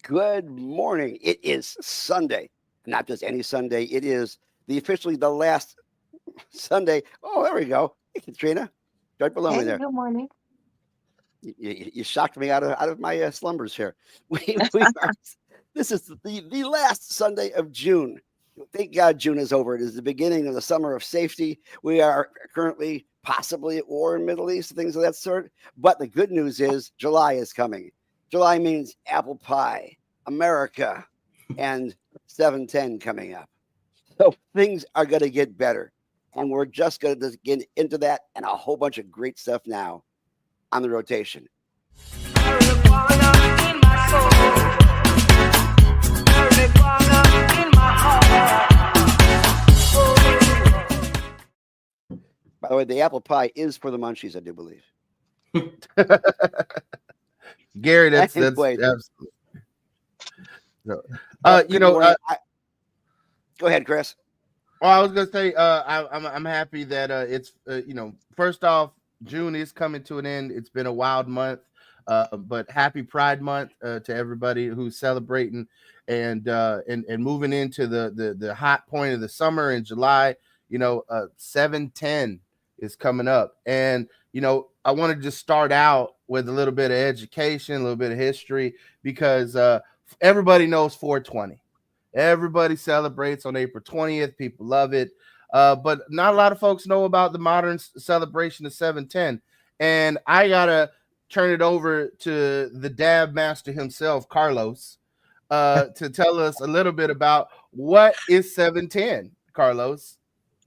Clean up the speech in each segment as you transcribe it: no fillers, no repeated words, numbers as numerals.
Good morning. It is Sunday, not just any Sunday. It is officially the last Sunday. Oh, there we go. Hey, Katrina, right below me Hey, there. good morning. You shocked me out of my slumbers here. We are. This is the last Sunday of June. Thank God June is over. It is the beginning of the summer of safety. We are currently possibly at war in the Middle East, things of that sort. But the good news is July is coming. July means apple pie, America, and 710 coming up. So things are going to get better. And we're just going to get into that and a whole bunch of great stuff now on the rotation. By the way, the apple pie is for the munchies, I do believe. Gary, that's Anyway. absolutely. Go ahead, Chris. Well, I was gonna say, I'm happy that it's first off, June is coming to an end. It's been a wild month, but happy Pride Month to everybody who's celebrating and moving into the hot point of the summer in July. 710 is coming up, and I want to just start out with a little bit of education, a little bit of history, because everybody knows 420. Everybody celebrates on April 20th. People love it. But not a lot of folks know about the modern celebration of 710. And I got to turn it over to the dab master himself, Carlos, to tell us a little bit about what is 710, Carlos.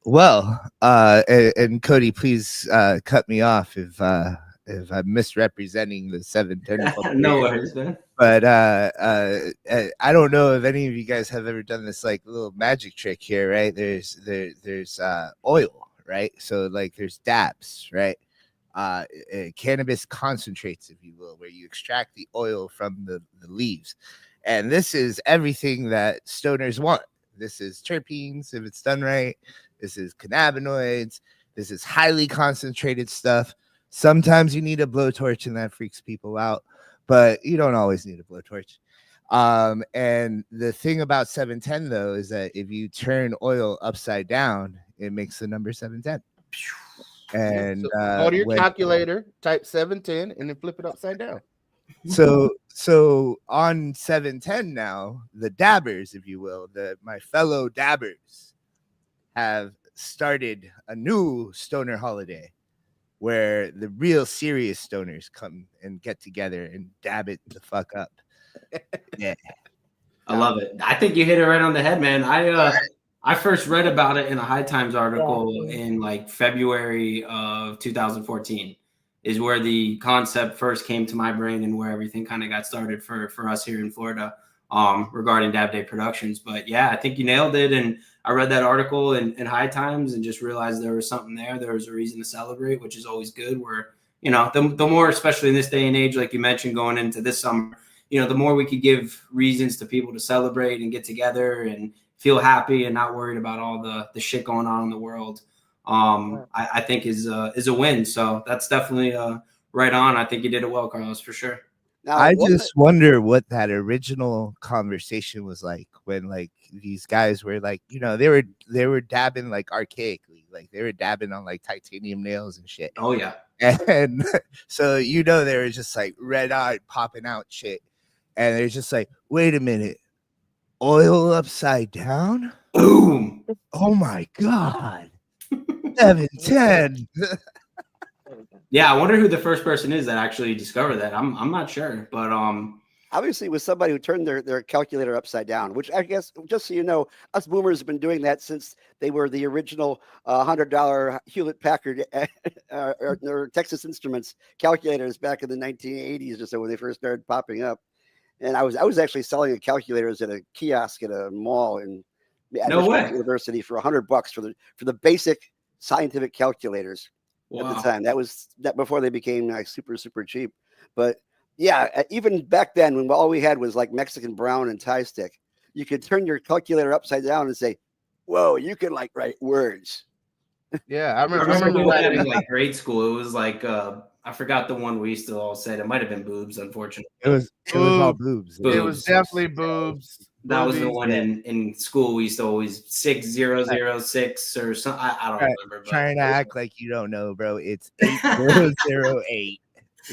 Well, and Cody, please cut me off if I'm misrepresenting the 710. No worries, man. But I don't know if any of you guys have ever done this like little magic trick here, right? There's oil, right? So like there's dabs, right? Cannabis concentrates, if you will, where you extract the oil from the leaves. And this is everything that stoners want. This is terpenes, if it's done right. This is cannabinoids. This is highly concentrated stuff. Sometimes you need a blowtorch and that freaks people out, but you don't always need a blowtorch. And the thing about 710 though, is that if you turn oil upside down, it makes the number 710. And go to your calculator, type 710 and then flip it upside down. So on 710 now, the dabbers, if you will, my fellow dabbers have started a new stoner holiday where the real serious stoners come and get together and dab it the fuck up. Yeah. I love it. I think you hit it right on the head, man. I first read about it in a High Times article in like February of 2014 is where the concept first came to my brain and where everything kind of got started for us here in Florida regarding Dab Day Productions. But yeah, I think you nailed it. And I read that article in High Times and just realized there was something there. There was a reason to celebrate, which is always good. Where, the more, especially in this day and age, like you mentioned, going into this summer, the more we could give reasons to people to celebrate and get together and feel happy and not worried about all the shit going on in the world, I think is a win. So that's definitely right on. I think you did it well, Carlos, for sure. Now, I just wonder what that original conversation was like when like these guys were like, they were dabbing like archaically, like they were dabbing on like titanium nails and shit. Oh yeah. And so they were just like red-eyed popping out shit. And they're just like, wait a minute, oil upside down? Boom. Oh my God. 710. Yeah, I wonder who the first person is that actually discovered that. I'm not sure, but obviously it was somebody who turned their calculator upside down, which I guess, just so you know, us boomers have been doing that since they were the original $100 Hewlett Packard or Texas Instruments calculators back in the 1980s or so when they first started popping up. And I was actually selling calculators at a kiosk at a mall in University for $100 for the basic scientific calculators. Wow. At the time. That was before they became like super, super cheap. But yeah, even back then when all we had was like Mexican brown and Thai stick, you could turn your calculator upside down and say, whoa, you can like write words. Yeah, I remember that in like grade school. It was like I forgot the one we used to all say. It might have been boobs, unfortunately. It was all Boobs. boobs. It was definitely boobs. That was the Boobies. one in school. We used to always 6006 or something. I don't Right. remember. But Trying to act like you don't know, bro. It's 8008.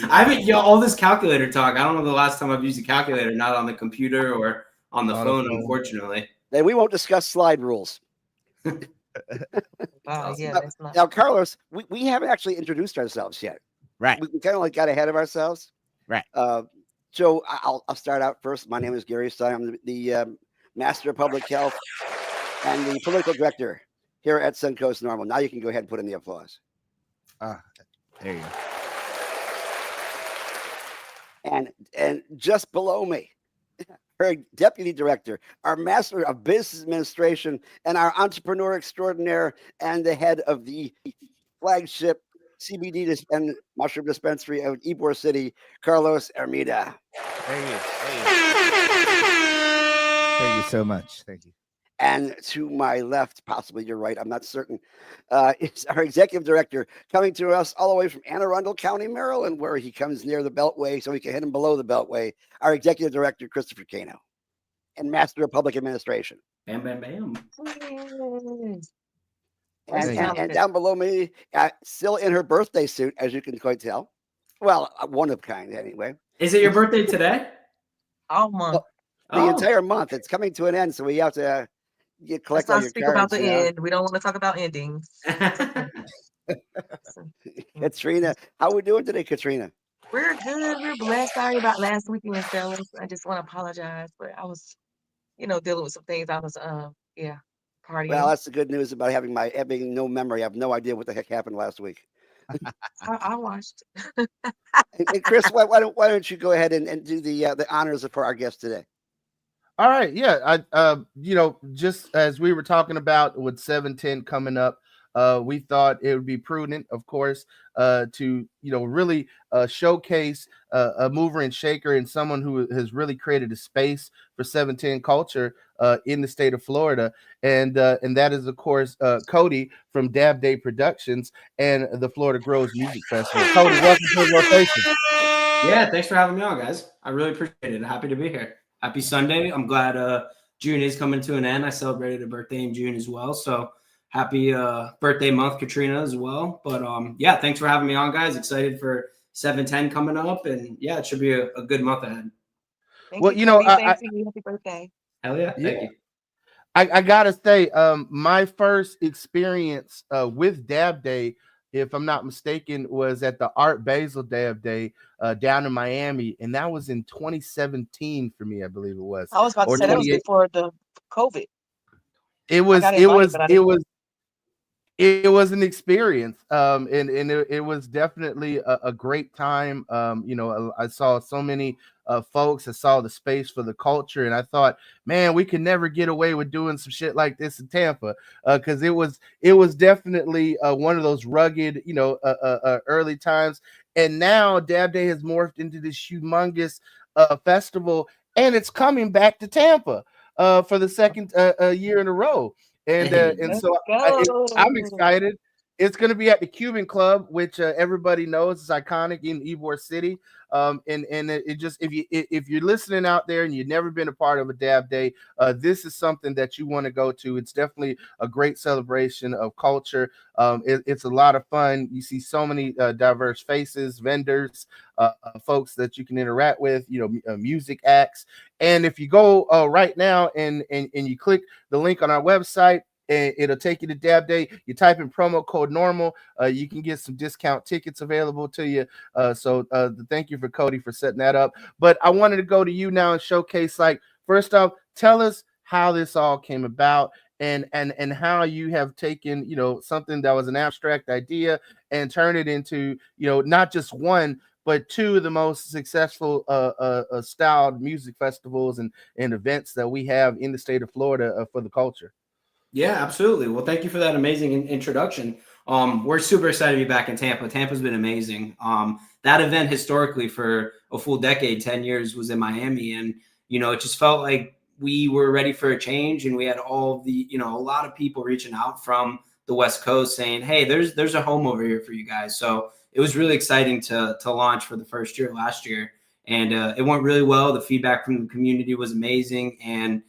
I haven't all this calculator talk. I don't know the last time I've used a calculator, not on the computer or on the phone, unfortunately. Then we won't discuss slide rules. Wow, yeah, Now, that's not. now, Carlos, we haven't actually introduced ourselves yet. Right. We kind of like got ahead of ourselves. Right. Joe, I'll start out first. My name is Gary Stein. I'm the Master of Public Health and the Political Director here at Suncoast Normal. Now you can go ahead and put in the applause. There you go. And just below me, her Deputy Director, our Master of Business Administration, and our Entrepreneur Extraordinaire, and the head of the flagship CBD and mushroom dispensary of Ybor City, Carlos Ermida. Thank you. Thank you so much. Thank you. And to my left, possibly your right, I'm not certain, is our Executive Director, coming to us all the way from Anne Arundel County, Maryland, where he comes near the Beltway, so we can hit him below the Beltway, our Executive Director, Christopher Cano, and Master of Public Administration. Bam, bam, bam. And down below me, still in her birthday suit, as you can quite tell. Well, one of kind, anyway. Is it your birthday today? All month. The entire month. It's coming to an end, so we have to collect Let's all not your speak cards. about the end. We don't want to talk about endings. Katrina, how we doing today, Katrina? We're good. We're blessed. Sorry about last weekend, fellas. I just want to apologize, but I was, dealing with some things. I was, partying. Well, that's the good news about having no memory. I have no idea what the heck happened last week. I watched. And Chris, why don't you go ahead and do the honors for our guest today? All right, yeah. Just as we were talking about with 710 coming up, we thought it would be prudent, of course, to really showcase a mover and shaker and someone who has really created a space for 710 culture in the state of Florida, and that is, of course, Cody from Dab Day Productions and the Florida Grows Music Festival. Cody, welcome to the rotation. Yeah, thanks for having me on, guys. I really appreciate it. Happy to be here. Happy Sunday. I'm glad June is coming to an end. I celebrated a birthday in June as well, so happy birthday month, Katrina, as well. But thanks for having me on, guys. Excited for 710 coming up, and it should be a good month ahead. Thank you, happy birthday. Hell yeah. Thank you. I gotta say, my first experience with Dab Day, if I'm not mistaken, was at the Art Basel Dab Day down in Miami, and that was in 2017 for me, I believe it was. I was about to say that was before the COVID. It was an experience, and it was definitely a great time. I saw so many folks. I saw the space for the culture, and I thought, man, we could never get away with doing some shit like this in Tampa, because it was definitely one of those rugged, early times. And now Dab Day has morphed into this humongous festival, and it's coming back to Tampa for the second year in a row. And so I'm excited. It's going to be at the Cuban Club, which everybody knows is iconic in Ybor City. And it just, if you're listening out there and you've never been a part of a Dab Day, this is something that you want to go to. It's definitely a great celebration of culture. It's a lot of fun. You see so many diverse faces, vendors, folks that you can interact with, music acts. And if you go right now and you click the link on our website, and it'll take you to Dab Day. You type in promo code normal. You can get some discount tickets available to you. So thank you for Cody for setting that up. But I wanted to go to you now and showcase, first off, tell us how this all came about and how you have taken, something that was an abstract idea and turned it into, not just one, but two of the most successful styled music festivals and events that we have in the state of Florida for the culture. Yeah, absolutely. Well, thank you for that amazing introduction. We're super excited to be back in Tampa. Tampa's been amazing. That event historically for a full decade, 10 years, was in Miami. And, it just felt like we were ready for a change. And we had all the, a lot of people reaching out from the West Coast saying, hey, there's a home over here for you guys. So it was really exciting to launch for the first year last year. And it went really well. The feedback from the community was amazing. And,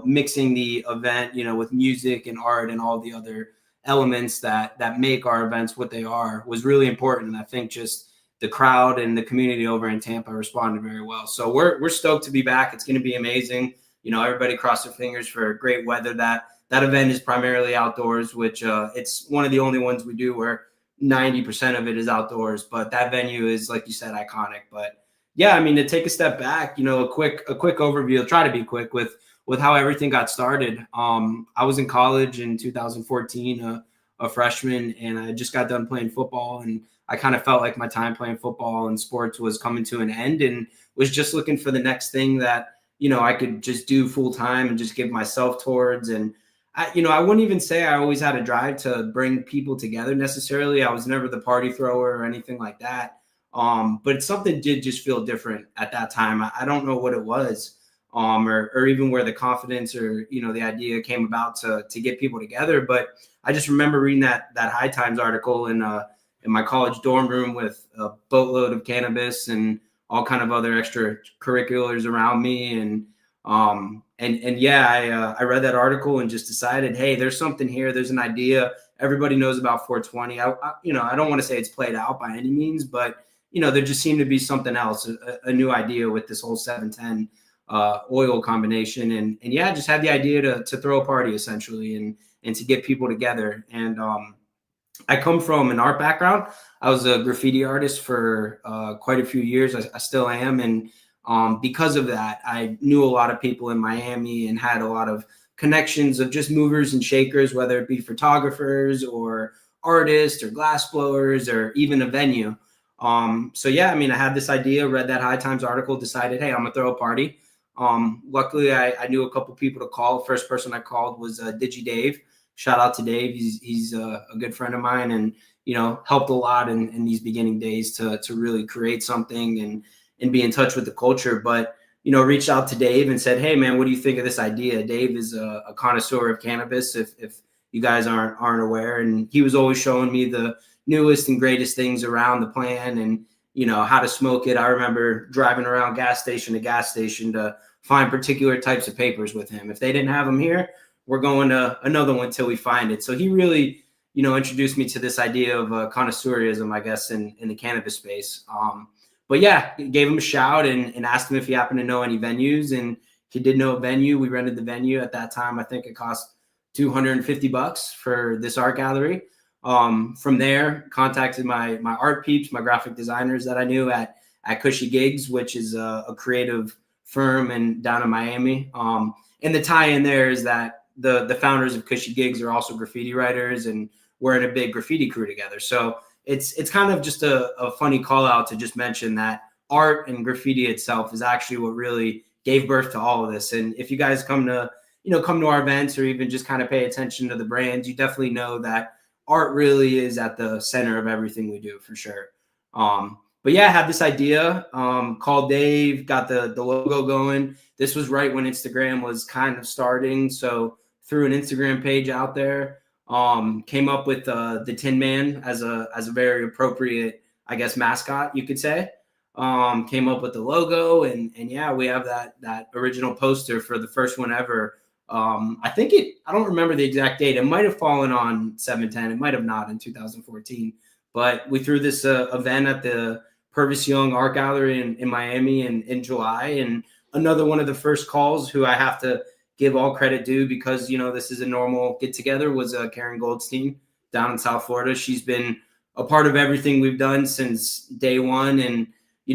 mixing the event, with music and art and all the other elements that make our events what they are was really important. And I think just the crowd and the community over in Tampa responded very well. So we're stoked to be back. It's going to be amazing. Everybody cross their fingers for great weather. That event is primarily outdoors, which it's one of the only ones we do where 90% of it is outdoors. But that venue is, like you said, iconic. But yeah, I mean, to take a step back, a quick overview. I'll try to be quick with how everything got started. I was in college in 2014, a freshman, and I just got done playing football, and I kind of felt like my time playing football and sports was coming to an end, and was just looking for the next thing that, I could just do full time and just give myself towards. And I wouldn't even say I always had a drive to bring people together necessarily. I was never the party thrower or anything like that. But something did just feel different at that time. I don't know what it was, or even where the confidence or, the idea came about to get people together. But I just remember reading that High Times article in my college dorm room with a boatload of cannabis and all kind of other extracurriculars around me. And yeah, I read that article and just decided, hey, there's something here. There's an idea. Everybody knows about 420. I don't want to say it's played out by any means, but, there just seemed to be something else, a new idea with this whole 710 oil combination. And yeah, just had the idea to throw a party essentially and to get people together. And I come from an art background. I was a graffiti artist for quite a few years. I still am. And because of that, I knew a lot of people in Miami and had a lot of connections of just movers and shakers, whether it be photographers or artists or glass blowers or even a venue. So yeah, I mean, I had this idea, read that High Times article, decided, hey, I'm gonna throw a party. Luckily, I knew a couple people to call. The first person I called was Digi Dave. Shout out to Dave. He's a good friend of mine, and helped a lot in these beginning days to really create something and be in touch with the culture. But reached out to Dave and said, hey man, what do you think of this idea? Dave is a connoisseur of cannabis, if you guys aren't aware, and he was always showing me the newest and greatest things around the plan and how to smoke it. I remember driving around gas station to gas station to find particular types of papers with him. If they didn't have them here, we're going to another one till we find it. So he really, introduced me to this idea of connoisseurism, I guess, in the cannabis space. But yeah, gave him a shout and asked him if he happened to know any venues. And he did know a venue. We rented the venue at that time. I think it cost $250 for this art gallery. From there, contacted my art peeps, my graphic designers that I knew at Cushy Gigs, which is a creative firm and down in Miami. And the tie-in there is that the founders of Cushy Gigs are also graffiti writers, and we're in a big graffiti crew together. So it's kind of just a funny call out to just mention that art and graffiti itself is actually what really gave birth to all of this. And if you guys come to our events or even just kind of pay attention to the brands, you definitely know that art really is at the center of everything we do, for sure. But yeah, I had this idea, called Dave, got the logo going. This was right when Instagram was kind of starting. So threw an Instagram page out there, came up with the Tin Man as a very appropriate, I guess, mascot, you could say. Came up with the logo, and yeah, we have that original poster for the first one ever. I don't remember the exact date. It might have fallen on 7/10. It might have not in 2014. But we threw this event at the Purvis Young Art Gallery in Miami in July. And another one of the first calls, who I have to give all credit due because, this is a normal get together, was Karen Goldstein down in South Florida. She's been a part of everything we've done since day one. And,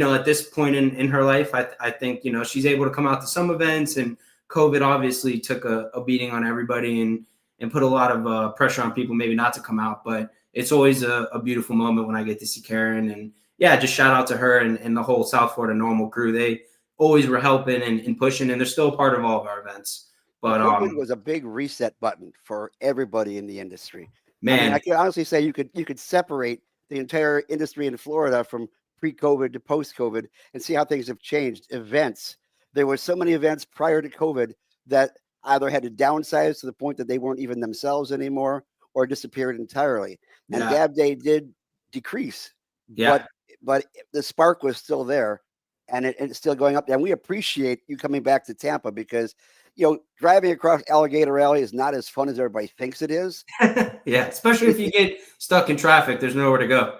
at this point in her life, I think, she's able to come out to some events, and COVID obviously took a beating on everybody and put a lot of pressure on people maybe not to come out. But it's always a beautiful moment when I get to see Karen. And yeah, just shout out to her and the whole South Florida Normal crew. They always were helping and pushing, and they're still a part of all of our events. But COVID was a big reset button for everybody in the industry. man, I mean, I can honestly say you could separate the entire industry in Florida from pre-COVID to post-COVID and see how things have changed. Events. There were so many events prior to COVID that either had to downsize to the point that they weren't even themselves anymore or disappeared entirely. And yeah. Gab Day did decrease Yeah. but the spark was still there, and it's still going up. And we appreciate you coming back to Tampa because, driving across Alligator Alley is not as fun as everybody thinks it is. Yeah, especially if you get stuck in traffic, there's nowhere to go.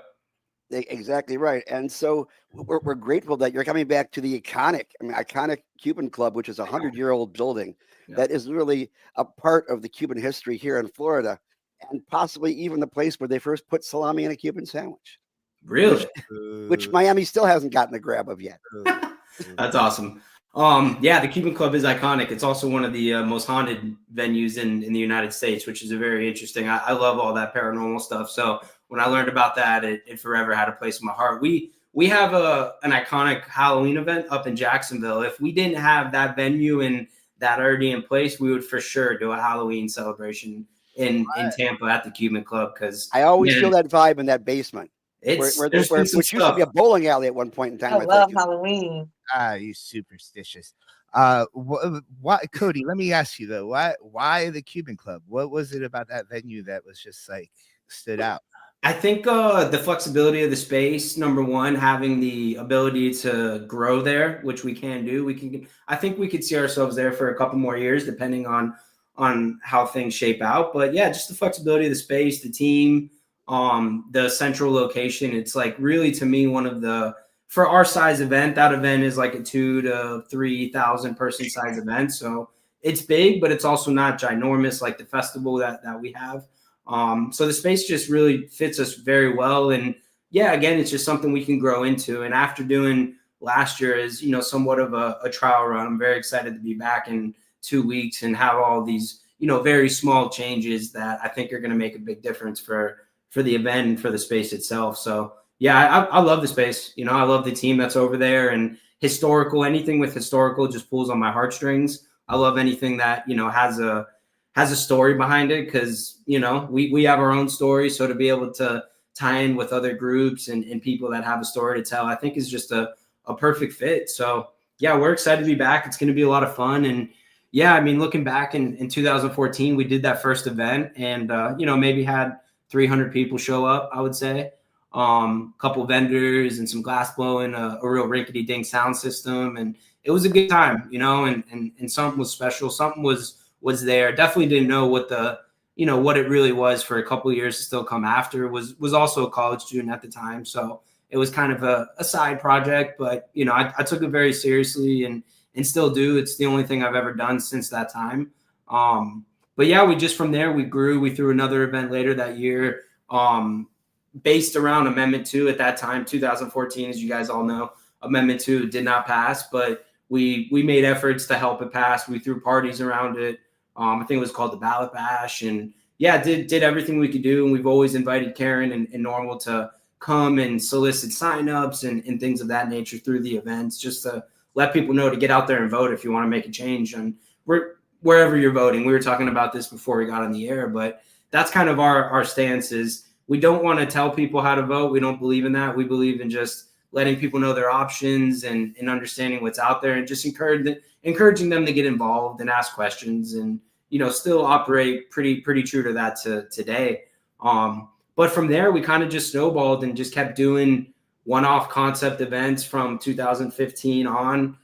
Exactly right. And so we're grateful that you're coming back to the iconic Cuban Club, which is a 100-year-old building that is really a part of the Cuban history here in Florida, and possibly even the place where they first put salami in a Cuban sandwich. Really? Which Miami still hasn't gotten a grab of yet. That's awesome. Yeah, the Cuban Club is iconic. It's also one of the most haunted venues in the United States, which is a very interesting. I love all that paranormal stuff. So when I learned about that, it forever had a place in my heart. We have an iconic Halloween event up in Jacksonville. If we didn't have that venue and that already in place, we would for sure do a Halloween celebration in Tampa at the Cuban Club, because I always feel that vibe in that basement. It's which used to be a bowling alley at one point in time. I love Halloween. You superstitious. Why, Cody? Let me ask you though. Why the Cuban Club? What was it about that venue that was just like stood out? I think the flexibility of the space, number one, having the ability to grow there, which we can do. I think we could see ourselves there for a couple more years, depending on how things shape out. But yeah, just the flexibility of the space, the team, the central location. It's like really, to me, one of the, for our size event, that event is like a 2,000 to 3,000 person size event. So it's big, but it's also not ginormous like the festival that we have. So the space just really fits us very well. And yeah, again, it's just something we can grow into. And after doing last year as, somewhat of a trial run, I'm very excited to be back in 2 weeks and have all these, very small changes that I think are going to make a big difference for the event and for the space itself. So yeah, I love the space. I love the team that's over there, and anything with historical just pulls on my heartstrings. I love anything that, has a story behind it, because, we have our own story. So to be able to tie in with other groups and people that have a story to tell, I think is just a perfect fit. So yeah, we're excited to be back. It's going to be a lot of fun. And yeah, looking back in 2014, we did that first event and, maybe had 300 people show up, I would say. Couple vendors and some glass blowing, a real rinkety dink sound system. And it was a good time, and something was special. Something was there. Definitely didn't know what what it really was for a couple of years to still come after. Was also a college student at the time. So it was kind of a side project, but I took it very seriously and still do. It's the only thing I've ever done since that time. But yeah, from there, we grew. We threw another event later that year, based around Amendment 2 at that time, 2014, as you guys all know. Amendment 2 did not pass, but we made efforts to help it pass. We threw parties around it. I think it was called the Ballot Bash. And yeah, did everything we could do. And we've always invited Karen and Normal to come and solicit signups and things of that nature through the events, just to let people know to get out there and vote if you want to make a change. And wherever you're voting. We were talking about this before we got on the air, but that's kind of our stance is we don't want to tell people how to vote. We don't believe in that. We believe in just letting people know their options and understanding what's out there, and just encouraging them to get involved and ask questions, and still operate pretty true to that to today. But from there, we kind of just snowballed and just kept doing one-off concept events from 2015 on.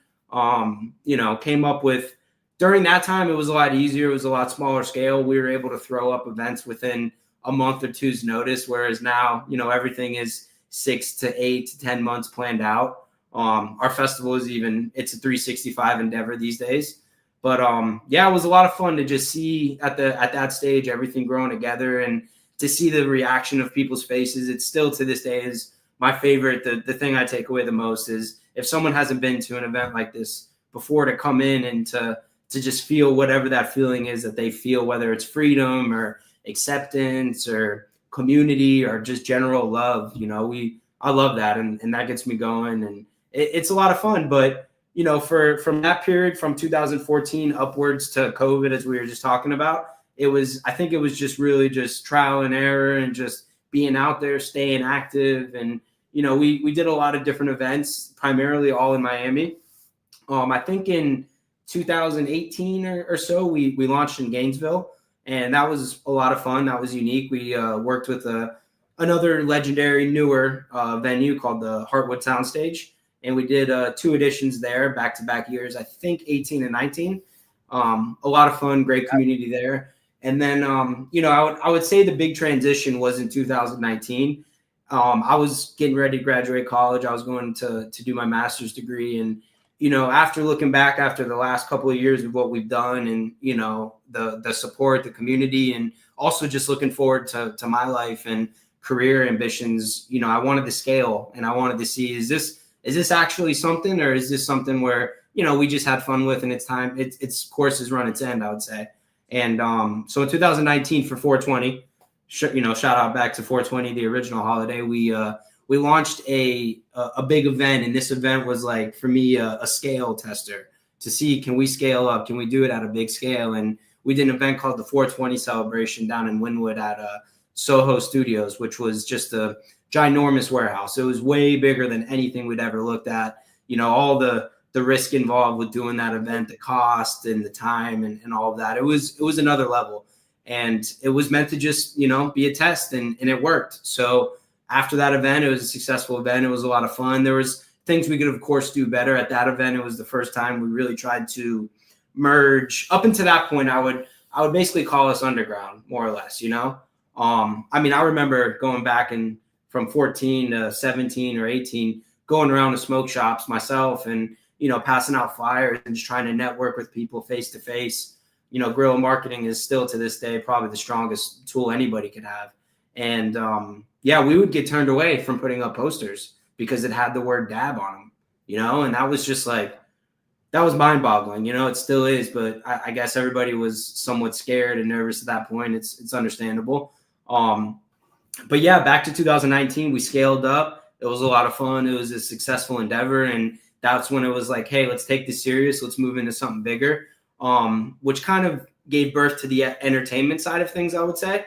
Came up with, during that time, it was a lot easier. It was a lot smaller scale. We were able to throw up events within a month or two's notice, whereas now, everything is 6 to 8 to 10 months planned out. Our festival is it's a 365 endeavor these days. But yeah, it was a lot of fun to just see at that stage everything growing together, and to see the reaction of people's faces. It's still to this day is my favorite. The thing I take away the most is if someone hasn't been to an event like this before, to come in and to just feel whatever that feeling is that they feel, whether it's freedom or acceptance or community or just general love. I love that, and that gets me going, and it's a lot of fun. But from that period, from 2014 upwards to COVID, as we were just talking about, I think it was just really just trial and error and just being out there, staying active. And we did a lot of different events, primarily all in Miami. I think in 2018 or so, we launched in Gainesville, and that was a lot of fun. That was unique. We worked with a another legendary newer venue called the Heartwood Soundstage. And we did 2 editions there back-to-back years, I think 18 and 19. A lot of fun, great community there. And then, I would say the big transition was in 2019. I was getting ready to graduate college. I was going to do my master's degree. And, after looking back after the last couple of years of what we've done and, the support, the community, and also just looking forward to my life and career ambitions, I wanted to scale and I wanted to see, is this actually something, or is this something where, we just had fun with and it's time, its course has run its end, I would say. And so in 2019 for 420, shout out back to 420, the original holiday, we launched a big event. And this event was like, for me, a scale tester to see, can we scale up? Can we do it at a big scale? And we did an event called the 420 celebration down in Wynwood at Soho Studios, which was just a ginormous warehouse. It was way bigger than anything we'd ever looked at. All the risk involved with doing that event, the cost and the time and all of that. It was another level. And it was meant to just, be a test, and it worked. So after that event, it was a successful event. It was a lot of fun. There was things we could, of course, do better at that event. It was the first time we really tried to merge. Up until that point, I would basically call us underground, more or less, I remember going back and from 14 to 17 or 18, going around to smoke shops myself and, passing out flyers and just trying to network with people face to face. Guerrilla marketing is still to this day probably the strongest tool anybody could have. And we would get turned away from putting up posters because it had the word dab on them, and that was just like, that was mind boggling. It still is, but I guess everybody was somewhat scared and nervous at that point. It's understandable. But yeah, back to 2019, we scaled up. It was a lot of fun. It was a successful endeavor. And that's when it was like, hey, let's take this serious. Let's move into something bigger, which kind of gave birth to the entertainment side of things, I would say.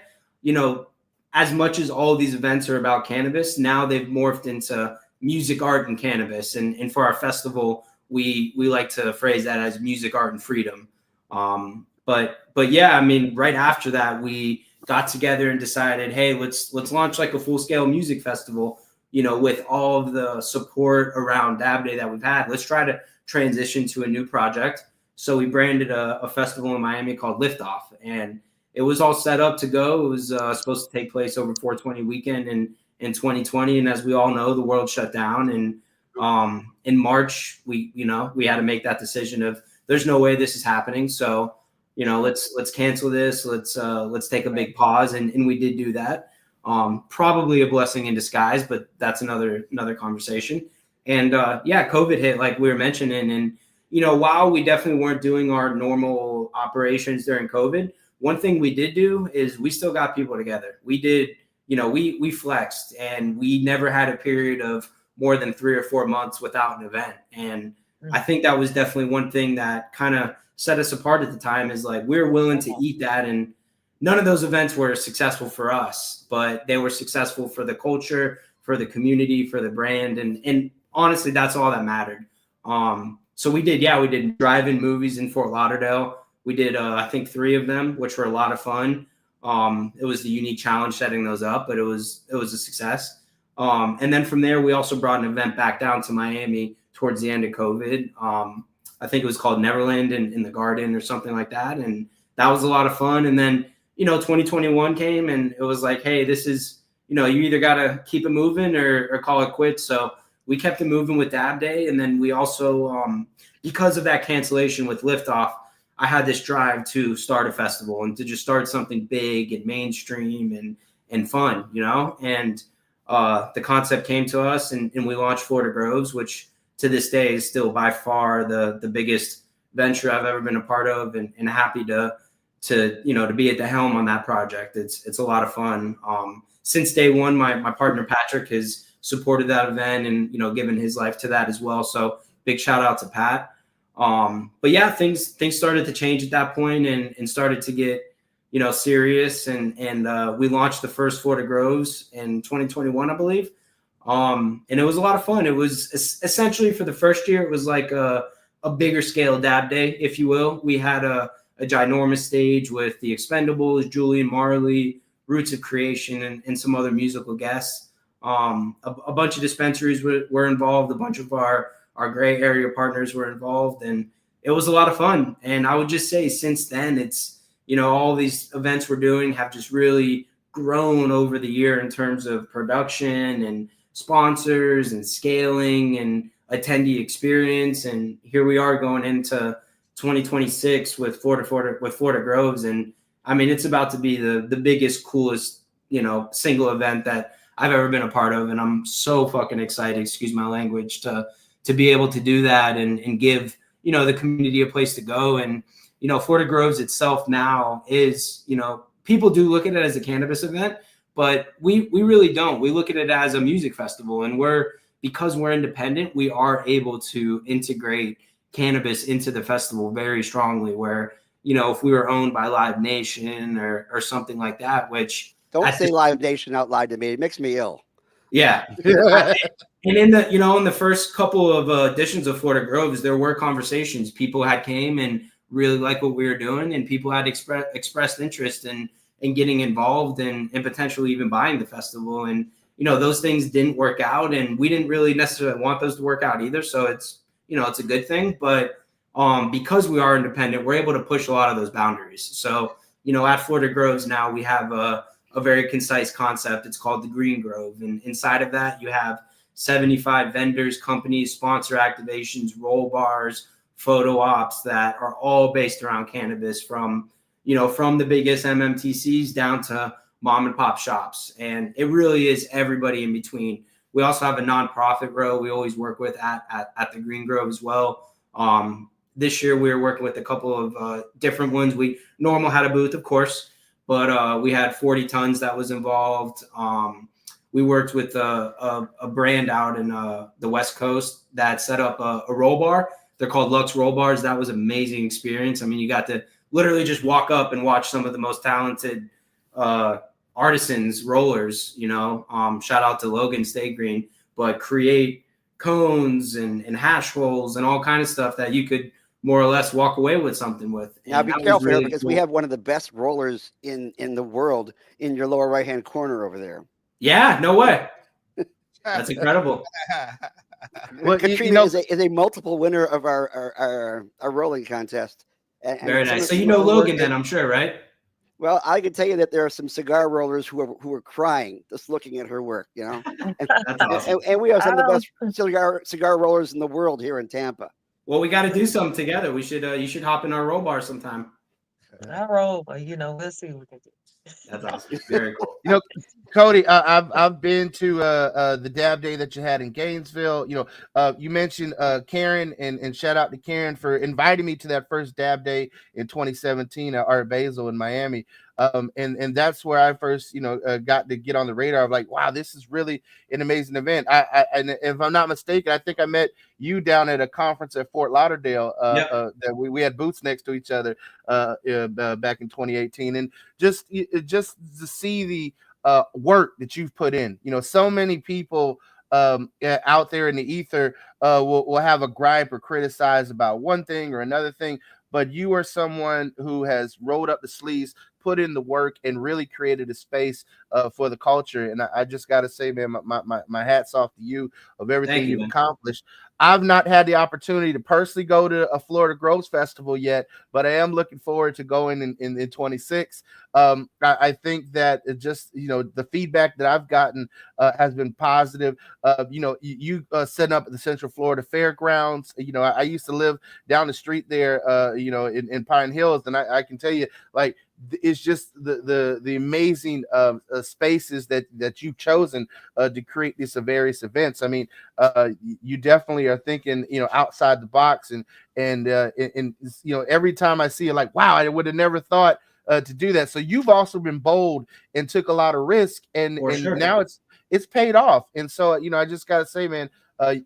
As much as all of these events are about cannabis, now they've morphed into music, art, and cannabis. And for our festival, we like to phrase that as music, art, and freedom. But yeah, right after that, we got together and decided, hey, let's launch like a full-scale music festival, with all of the support around Dab Day that we've had. Let's try to transition to a new project. So we branded a festival in Miami called Liftoff, and it was all set up to go. It was supposed to take place over 420 weekend in 2020. And as we all know, the world shut down. And in March, we had to make that decision of, there's no way this is happening. So, let's cancel this. Let's take a big pause. And we did do that. Probably a blessing in disguise, but that's another conversation. And COVID hit, like we were mentioning. And, while we definitely weren't doing our normal operations during COVID, one thing we did do is we still got people together. We did, we flexed, and we never had a period of more than 3 or 4 months without an event. And I think that was definitely one thing that kind of set us apart at the time, is like, we were willing to eat that. And none of those events were successful for us, but they were successful for the culture, for the community, for the brand. And honestly, that's all that mattered. So we did drive-in movies in Fort Lauderdale. We did, I think 3 of them, which were a lot of fun. It was the unique challenge setting those up, but it was a success. And then from there, we also brought an event back down to Miami towards the end of COVID. I think it was called Neverland in the Garden or something like that. And that was a lot of fun. And then, 2021 came, and it was like, hey, this is, you either got to keep it moving or call it quits. So we kept it moving with Dab Day. And then we also, because of that cancellation with Liftoff, I had this drive to start a festival and to just start something big and mainstream and fun, and the concept came to us, and we launched Florida Groves, which to this day is still by far the biggest venture I've ever been a part of, and happy to be at the helm on that project. It's a lot of fun. Since day one, my partner Patrick has supported that event and given his life to that as well. So big shout out to Pat. But yeah, things started to change at that point and started to get serious, and we launched the first Florida Groves in 2021, I believe. And it was a lot of fun. It was essentially, for the first year, it was like a bigger scale Dab Day, if you will. We had a ginormous stage with the Expendables, Julian Marley, Roots of Creation and some other musical guests. A bunch of dispensaries were involved. A bunch of our gray area partners were involved, and it was a lot of fun. And I would just say since then, it's, all these events we're doing have just really grown over the year in terms of production and sponsors and scaling and attendee experience. And here we are going into 2026 with Florida Groves. And I mean, it's about to be the biggest, coolest, single event that I've ever been a part of. And I'm so fucking excited, excuse my language, to be able to do that and give, the community a place to go. And, Florida Groves itself now is, people do look at it as a cannabis event, but we really don't. We look at it as a music festival, and because we're independent, we are able to integrate cannabis into the festival very strongly, where, if we were owned by Live Nation or something like that, which don't say Live Nation out loud to me. It makes me ill. Yeah. And in the, in the first couple of editions of Florida Groves, there were conversations. People had came and really liked what we were doing, and people had expressed interest in getting involved and potentially even buying the festival. And, those things didn't work out, and we didn't really necessarily want those to work out either. So it's, it's a good thing, but because we are independent, we're able to push a lot of those boundaries. So, at Florida Groves now we have a very concise concept. It's called the Green Grove. And inside of that, you have 75 vendors, companies, sponsor activations, roll bars, photo ops that are all based around cannabis, from the biggest MMTCs down to mom and pop shops. And it really is everybody in between. We also have a nonprofit row we always work with at the Green Grove as well. This year we were working with a couple of different ones. Normal had a booth, of course, but we had 40 tons that was involved. We worked with a brand out in the West Coast that set up a roll bar. They're called Lux Roll Bars. That was an amazing experience. I mean, you got to literally just walk up and watch some of the most talented artisans, rollers, shout out to Logan Staygreen, but create cones and hash rolls and all kind of stuff that you could more or less walk away with something with. Now be careful here, because we have one of the best rollers in the world in your lower right-hand corner over there. Yeah, no way. That's incredible. Well, Katrina is a multiple winner of our rolling contest. And very nice. So Logan then, I'm sure, right? Well, I can tell you that there are some cigar rollers who are crying just looking at her work, And, that's awesome. And we have some of the best cigar rollers in the world here in Tampa. Well, we got to do something together. We should. You should hop in our roll bar sometime. I roll, but we'll see what we can do. That's awesome. Very cool. Cody, I've been to the Dab Day that you had in Gainesville. You mentioned Karen, and shout out to Karen for inviting me to that first Dab Day in 2017 at Art Basel in Miami. And that's where I first, got to get on the radar of like, wow, this is really an amazing event. And if I'm not mistaken, I think I met you down at a conference at Fort Lauderdale. That we had booths next to each other back in 2018, and just to see the work that you've put in. So many people out there in the ether will have a gripe or criticize about one thing or another thing, but you are someone who has rolled up the sleeves, put in the work, and really created a space for the culture. And I just got to say, man, my hat's off to you of everything you've accomplished. I've not had the opportunity to personally go to a Florida Groves Festival yet, but I am looking forward to going in 26. I think that just, the feedback that I've gotten has been positive. You setting up at the Central Florida Fairgrounds. I used to live down the street there, in Pine Hills, and I can tell you, like, it's just the amazing spaces that you've chosen to create these various events. I mean, you definitely are thinking, outside the box, and every time I see it, like, wow, I would have never thought to do that. So you've also been bold and took a lot of risk, and sure. Now it's paid off. And so, I just got to say, man,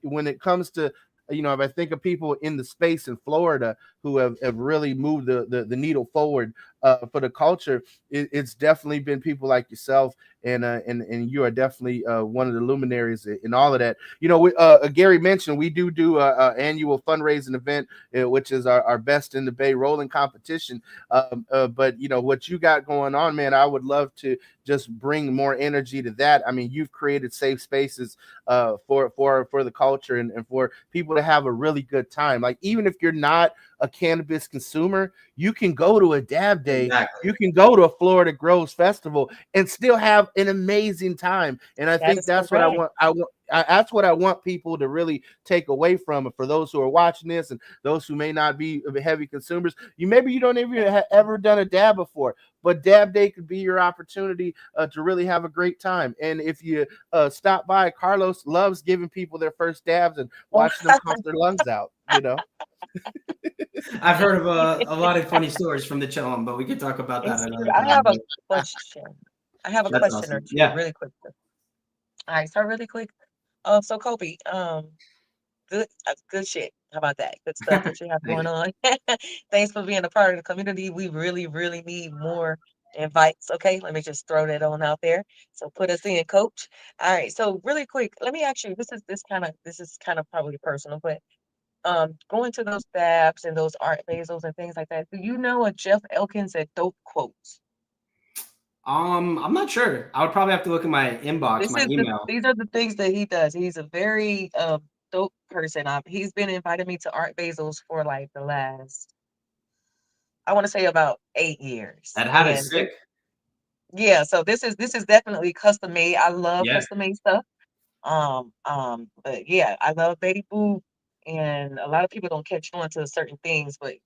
when it comes to, if I think of people in the space in Florida, who have really moved the needle forward for the culture. It's definitely been people like yourself, and you are definitely one of the luminaries in all of that. Gary mentioned we do a annual fundraising event, which is our best in the Bay rolling competition. But what you got going on, man, I would love to just bring more energy to that. I mean, you've created safe spaces for the culture and for people to have a really good time. Like, even if you're not a cannabis consumer, you can go to a dab day, Exactly. you can go to a Florida Grows Festival and still have an amazing time. And I That think is that's what I correct. want. That's what I want people to really take away from it. For those who are watching this and those who may not be heavy consumers, maybe you don't even ever done a dab before, but Dab Day could be your opportunity to really have a great time. And if you stop by, Carlos loves giving people their first dabs and watching them cough their lungs out. I've heard of a lot of funny stories from the chillum, but we could talk about that It's true. another I time. have a But question. I have a that's question or awesome. two, Yeah. really quick. All right, so really quick. So Kobe, good shit. How about that? Good stuff that you have Thank going you. on. Thanks for being a part of the community. We really, really need more invites. Okay, let me just throw that on out there. So put us in, coach. All right. So really quick, let me ask you. This is kind of probably personal, but going to those dabs and those art basils and things like that. Do you know a Jeff Elkins at dope quotes? I'm not sure. I would probably have to look at my inbox, my email. These are the things that he does. He's a very dope person. He's been inviting me to art basils for like the last, I want to say about 8 years. That hat is And sick. yeah, so this is definitely custom made. I love Yeah. custom made stuff. But yeah, I love Baby Boo, and a lot of people don't catch on to certain things, but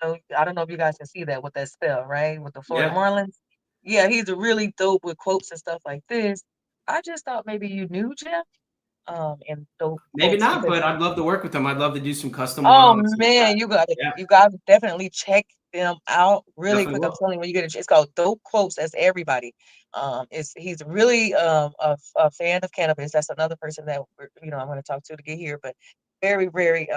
I don't know if you guys can see that with that spell, right? With the Florida Yeah. Marlins. Yeah, he's a really dope with quotes and stuff like this. I just thought maybe you knew Jeff, and dope Maybe quotes not, because but I'd love to work with them. I'd love to do some custom oh one-offs like that. man, Yeah, you got to definitely check them out really definitely quick. I'm will. telling you, when you get it's called Dope Quotes. That's everybody. He's really a fan of cannabis. That's another person that I'm going to talk to get here, but very very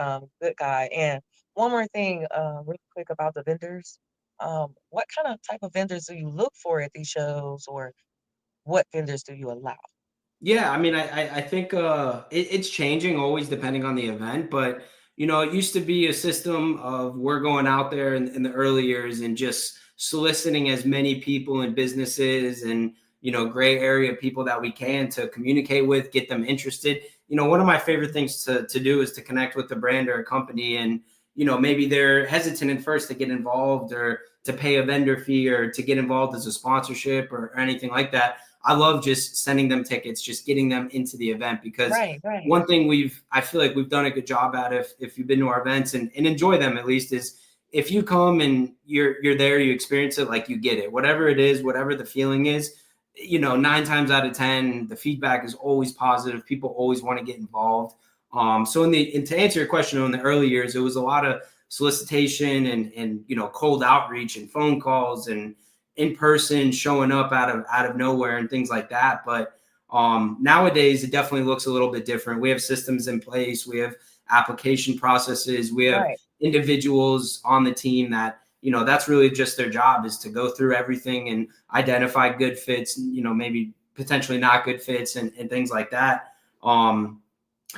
good guy. And one more thing, really quick about the vendors. What kind of type of vendors do you look for at these shows, or what vendors do you allow? Yeah, I mean, I think it's changing always depending on the event, but it used to be a system of we're going out there in the early years and just soliciting as many people and businesses and gray area people that we can to communicate with, get them interested. One of my favorite things to do is to connect with the brand or a company, and maybe they're hesitant at first to get involved or to pay a vendor fee or to get involved as a sponsorship or anything like that. I love just sending them tickets, just getting them into the event, because Right, right. one thing I feel like we've done a good job at, if you've been to our events and enjoy them at least, is if you come and you're there, you experience it, like you get it, whatever it is, whatever the feeling is, 9 times out of 10, the feedback is always positive. People always want to get involved. So to answer your question, in the early years, it was a lot of solicitation and cold outreach and phone calls and in person showing up out of nowhere and things like that. But nowadays it definitely looks a little bit different. We have systems in place. We have application processes. We have Right. individuals on the team that, that's really just their job, is to go through everything and identify good fits, maybe potentially not good fits and things like that.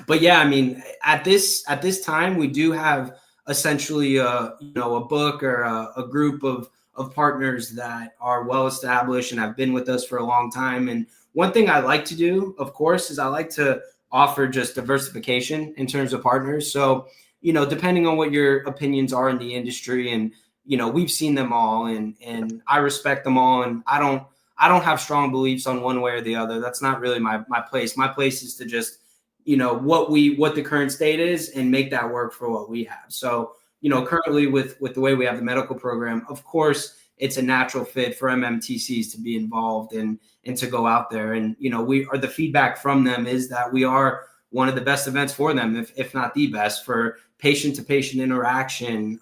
But yeah, I mean, at this time, we do have essentially a book or a group of partners that are well established and have been with us for a long time. And one thing I like to do, of course, is I like to offer just diversification in terms of partners. So, depending on what your opinions are in the industry, and we've seen them all, and I respect them all, and I don't have strong beliefs on one way or the other. That's not really my place. My place is to just what the current state is and make that work for what we have. So currently with the way we have the medical program, of course, it's a natural fit for MMTCs to be involved and to go out there. And, the feedback from them is that we are one of the best events for them, if not the best, for patient to patient interaction,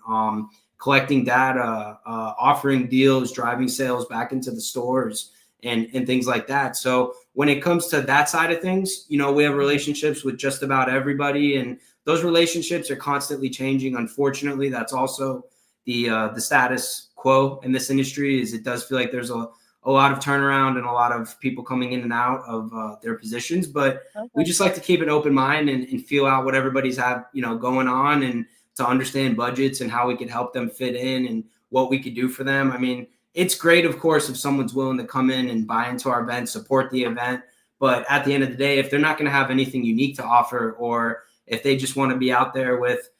collecting data, offering deals, driving sales back into the stores and things like that. So when it comes to that side of things, we have relationships with just about everybody, and those relationships are constantly changing. Unfortunately, that's also the status quo in this industry. Is it does feel like there's a lot of turnaround and a lot of people coming in and out of their positions, but we Okay. just like to keep an open mind and feel out what everybody's going on, and to understand budgets and how we could help them fit in and what we could do for them. I mean, it's great, of course, if someone's willing to come in and buy into our event, support the event. But at the end of the day, if they're not going to have anything unique to offer, or if they just want to be out there with,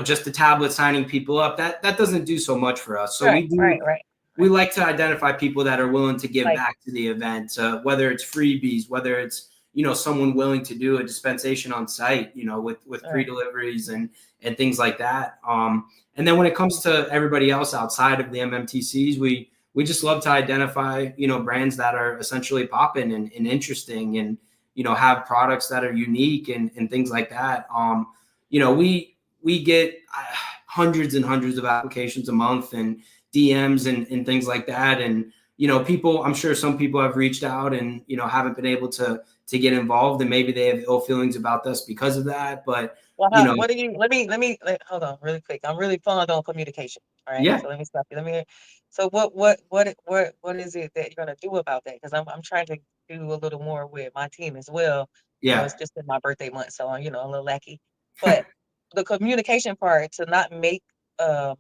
just a tablet signing people up, that doesn't do so much for us. So Right. we like to identify people that are willing to give Like- back to the event, whether it's freebies, whether it's, someone willing to do a dispensation on site, with free Right. deliveries and things like that. And then when it comes to everybody else outside of the MMTCs, we just love to identify, brands that are essentially popping and interesting, and, have products that are unique and things like that. We get hundreds and hundreds of applications a month and DMs and things like that. And, people, I'm sure some people have reached out and, haven't been able to get involved, and maybe they have ill feelings about us because of that. But Well, you know, what do you? Hold on, really quick. I'm really fond on communication. All right, Yeah. so let me stop you. So what is it that you're gonna do about that? Because I'm trying to do a little more with my team as well. yeah, It's just been my birthday month, so I'm a little lackey. But the communication part, to not make a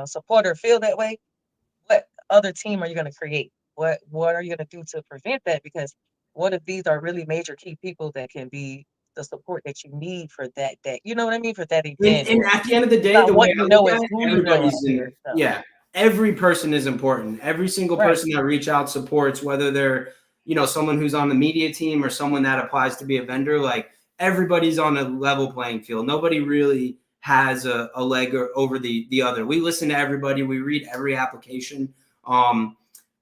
supporter feel that way. What other team are you gonna create? What are you gonna do to prevent that? Because what if these are really major key people that can be the support that you need for that you know what I mean, for that event? and Or at the end of the day, not the what way I you look know, at is it, who you know out everybody's here. So yeah, every person is important. Every single right, person that reach out supports, whether they're, someone who's on the media team or someone that applies to be a vendor. Like, everybody's on a level playing field. Nobody really has a leg over the other. We listen to everybody. We read every application.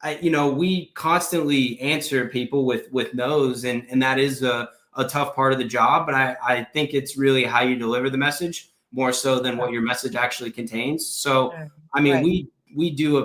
We constantly answer people with no's, and that is a tough part of the job. But I think it's really how you deliver the message more so than what your message actually contains. So, I mean, right. we do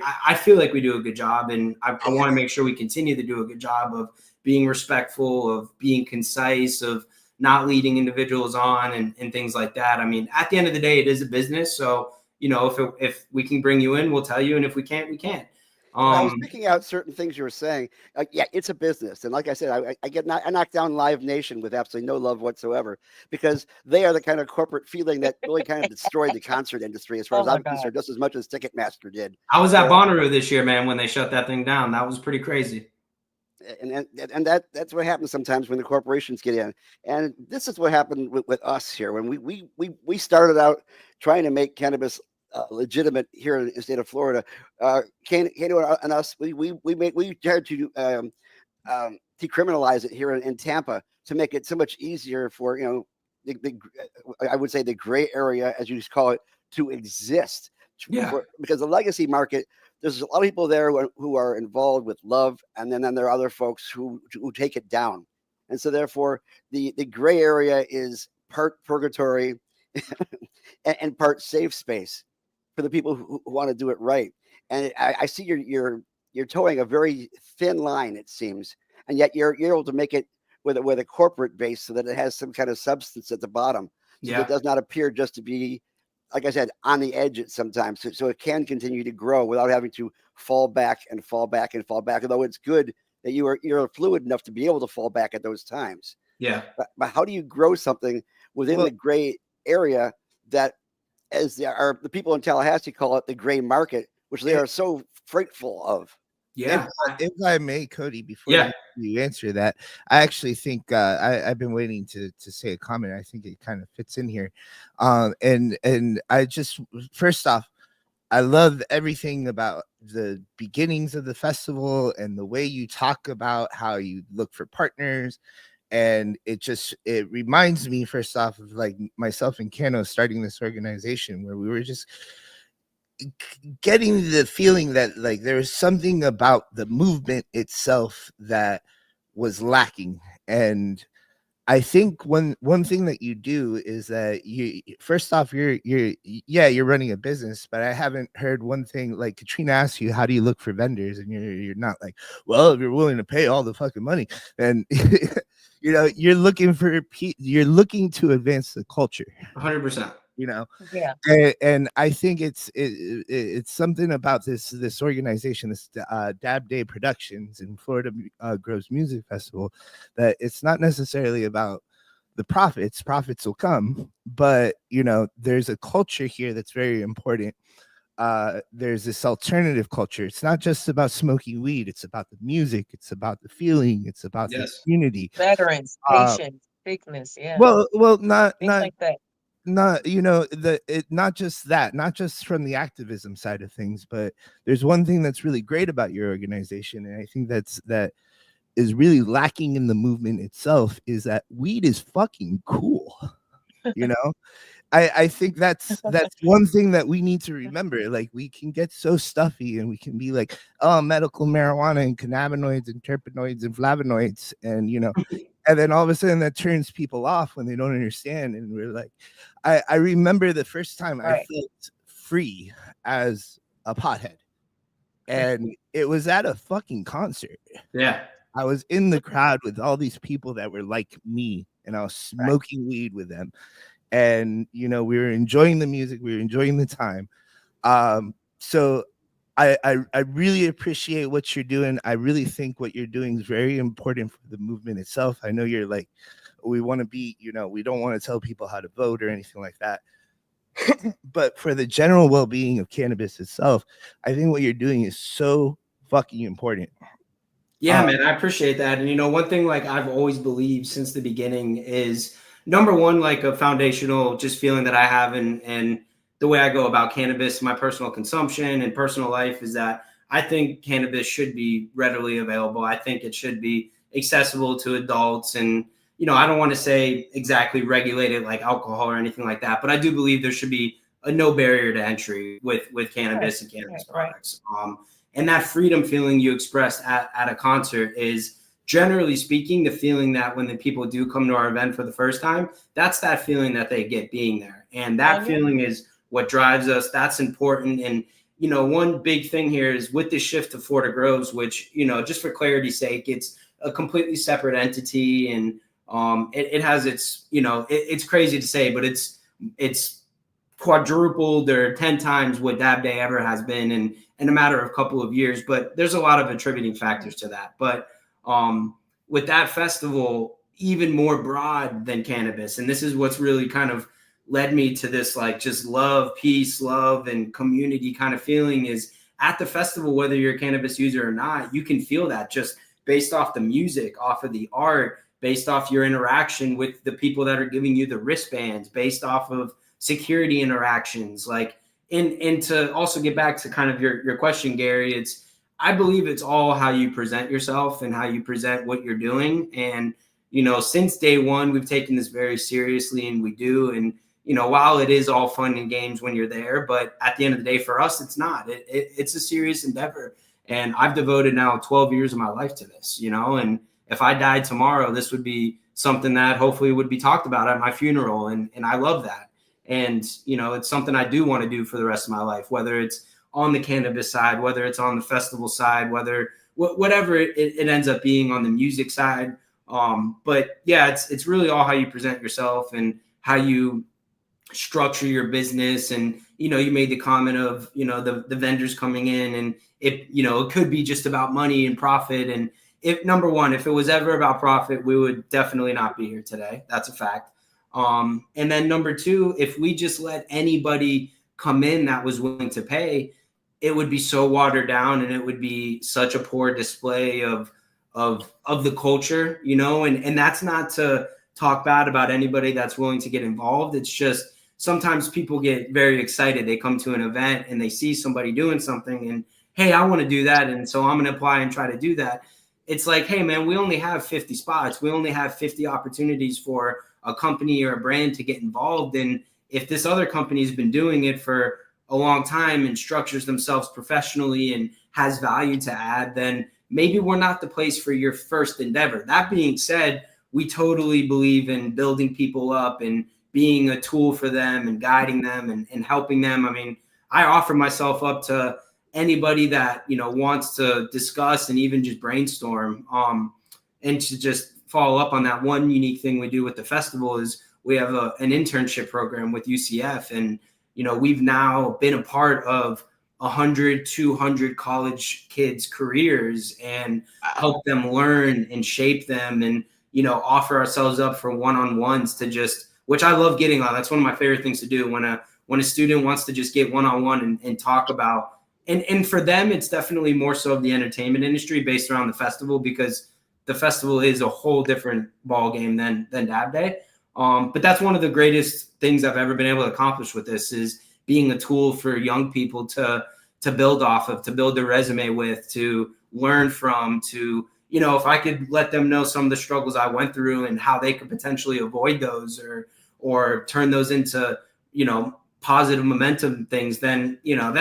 I feel like we do a good job, and I want to make sure we continue to do a good job of being respectful, of being concise, of not leading individuals on and things like that. I mean, at the end of the day, it is a business. So, if we can bring you in, we'll tell you. And if we can't, we can't. I was picking out certain things you were saying. Yeah, it's a business, and like I said, I knocked down Live Nation with absolutely no love whatsoever, because they are the kind of corporate feeling that really kind of destroyed the concert industry, as far Oh as my I'm God. concerned, just as much as Ticketmaster did. I was at Bonnaroo this year, man, when they shut that thing down. That was pretty crazy. And that's what happens sometimes when the corporations get in. And this is what happened with us here when we started out trying to make cannabis legitimate here in the state of Florida. Kano and us, we tried to decriminalize it here in Tampa to make it so much easier for I would say the gray area, as you call it, to exist. Yeah. Because the legacy market, there's a lot of people there who are involved with love, and then there are other folks who take it down. And so therefore the gray area is part purgatory and part safe space for the people who want to do it right. And I see you're towing a very thin line, it seems, and yet you're able to make it with a corporate base so that it has some kind of substance at the bottom, so that it does not appear just to be, like I said, on the edge at sometimes. So it can continue to grow without having to fall back and fall back and fall back. Although it's good that you're fluid enough to be able to fall back at those times. Yeah. But how do you grow something within the gray area that, as the people in Tallahassee call it, the gray market, which they are so frightful of? Yeah. If I may, Cody, before you answer that, I actually think I've been waiting to say a comment. I think it kind of fits in here. And I just, first off, I love everything about the beginnings of the festival and the way you talk about how you look for partners. And it reminds me, first off, of like myself and Kano starting this organization where we were just getting the feeling that like there was something about the movement itself that was lacking. And I think one thing that you do is that you first off you're running a business, but I haven't heard one thing like Katrina asked you, how do you look for vendors? And you're not like, well, if you're willing to pay all the fucking money, and you're looking to advance the culture, 100%. Yeah. and I think it's something about this organization, this Dab Day Productions in Florida Groves Music Festival, that it's not necessarily about the profits. Profits will come, but there's a culture here that's very important. There's this alternative culture. It's not just about smoking weed. It's about the music. It's about the feeling. It's about the Yes. community. Veterans, patience, sickness. Yeah. Well, not Things like that. not not just that, not just from the activism side of things, but there's one thing that's really great about your organization, and I think that is really lacking in the movement itself, is that weed is fucking cool. I think that's one thing that we need to remember. Like, we can get so stuffy and we can be like, oh, medical marijuana and cannabinoids and terpenoids and flavonoids, and and then all of a sudden that turns people off when they don't understand. And we're like, I remember the first time I felt free as a pothead, and it was at a fucking concert. Yeah. I was in the crowd with all these people that were like me, and I was smoking weed with them. And we were enjoying the music, we were enjoying the time. So I really appreciate what you're doing. I really think what you're doing is very important for the movement itself. I know you're like, we want to be, we don't want to tell people how to vote or anything like that. But for the general well-being of cannabis itself, I think what you're doing is so fucking important. Yeah, man, I appreciate that. And one thing like I've always believed since the beginning is, number one, like a foundational just feeling that I have and the way I go about cannabis, my personal consumption and personal life, is that I think cannabis should be readily available. I think it should be accessible to adults. And, I don't want to say exactly regulated like alcohol or anything like that, but I do believe there should be a no barrier to entry with cannabis and cannabis products. And that freedom feeling you expressed at a concert is, generally speaking, the feeling that when the people do come to our event for the first time, that's that feeling that they get being there. And that feeling is what drives us. That's important. And, one big thing here is with the shift to Florida Groves, which, just for clarity's sake, it's a completely separate entity. And it has its, it's crazy to say, but it's quadrupled or 10 times what Dab Day ever has been in a matter of a couple of years. But there's a lot of attributing factors to that. But with that festival, even more broad than cannabis. And this is what's really kind of led me to this, like, just love, peace, love, and community kind of feeling, is at the festival, whether you're a cannabis user or not, you can feel that just based off the music, off of the art, based off your interaction with the people that are giving you the wristbands, based off of security interactions. Like, and to also get back to kind of your question, Gary, I believe it's all how you present yourself and how you present what you're doing. And, since day one, we've taken this very seriously, and we do. And, while it is all fun and games when you're there, but at the end of the day, for us, it's not. It's a serious endeavor. And I've devoted now 12 years of my life to this, and if I died tomorrow, this would be something that hopefully would be talked about at my funeral. And I love that. And, it's something I do want to do for the rest of my life, whether it's on the cannabis side, whether it's on the festival side, whatever it ends up being on the music side. But yeah, it's really all how you present yourself and how you structure your business. And, you made the comment of, the vendors coming in, and it could be just about money and profit. And number one, if it was ever about profit, we would definitely not be here today. That's a fact. And then number two, if we just let anybody come in that was willing to pay, it would be so watered down, and it would be such a poor display of the culture, and that's not to talk bad about anybody that's willing to get involved. It's just sometimes people get very excited. They come to an event and they see somebody doing something and, hey, I want to do that. And so I'm going to apply and try to do that. It's like, hey, man, we only have 50 spots. We only have 50 opportunities for a company or a brand to get involved. And if this other company has been doing it for a long time and structures themselves professionally and has value to add, then maybe we're not the place for your first endeavor. That being said, we totally believe in building people up and being a tool for them and guiding them and helping them. I mean, I offer myself up to anybody that, you know, wants to discuss and even just brainstorm. And to just follow up on that, one unique thing we do with the festival is we have an internship program with UCF. And, you know, we've now been a part of 100, 200 college kids' careers and help them learn and shape them and, you know, offer ourselves up for one-on-ones to just, which I love getting on. That's one of my favorite things to do when a student wants to just get one-on-one and talk about, and for them, it's definitely more so of the entertainment industry based around the festival, because the festival is a whole different ball game than Dab Day. But that's one of the greatest things I've ever been able to accomplish with this, is being a tool for young people to build off of, to build their resume with, to learn from, to, you know, if I could let them know some of the struggles I went through and how they could potentially avoid those or turn those into, you know, positive momentum things, then, you know,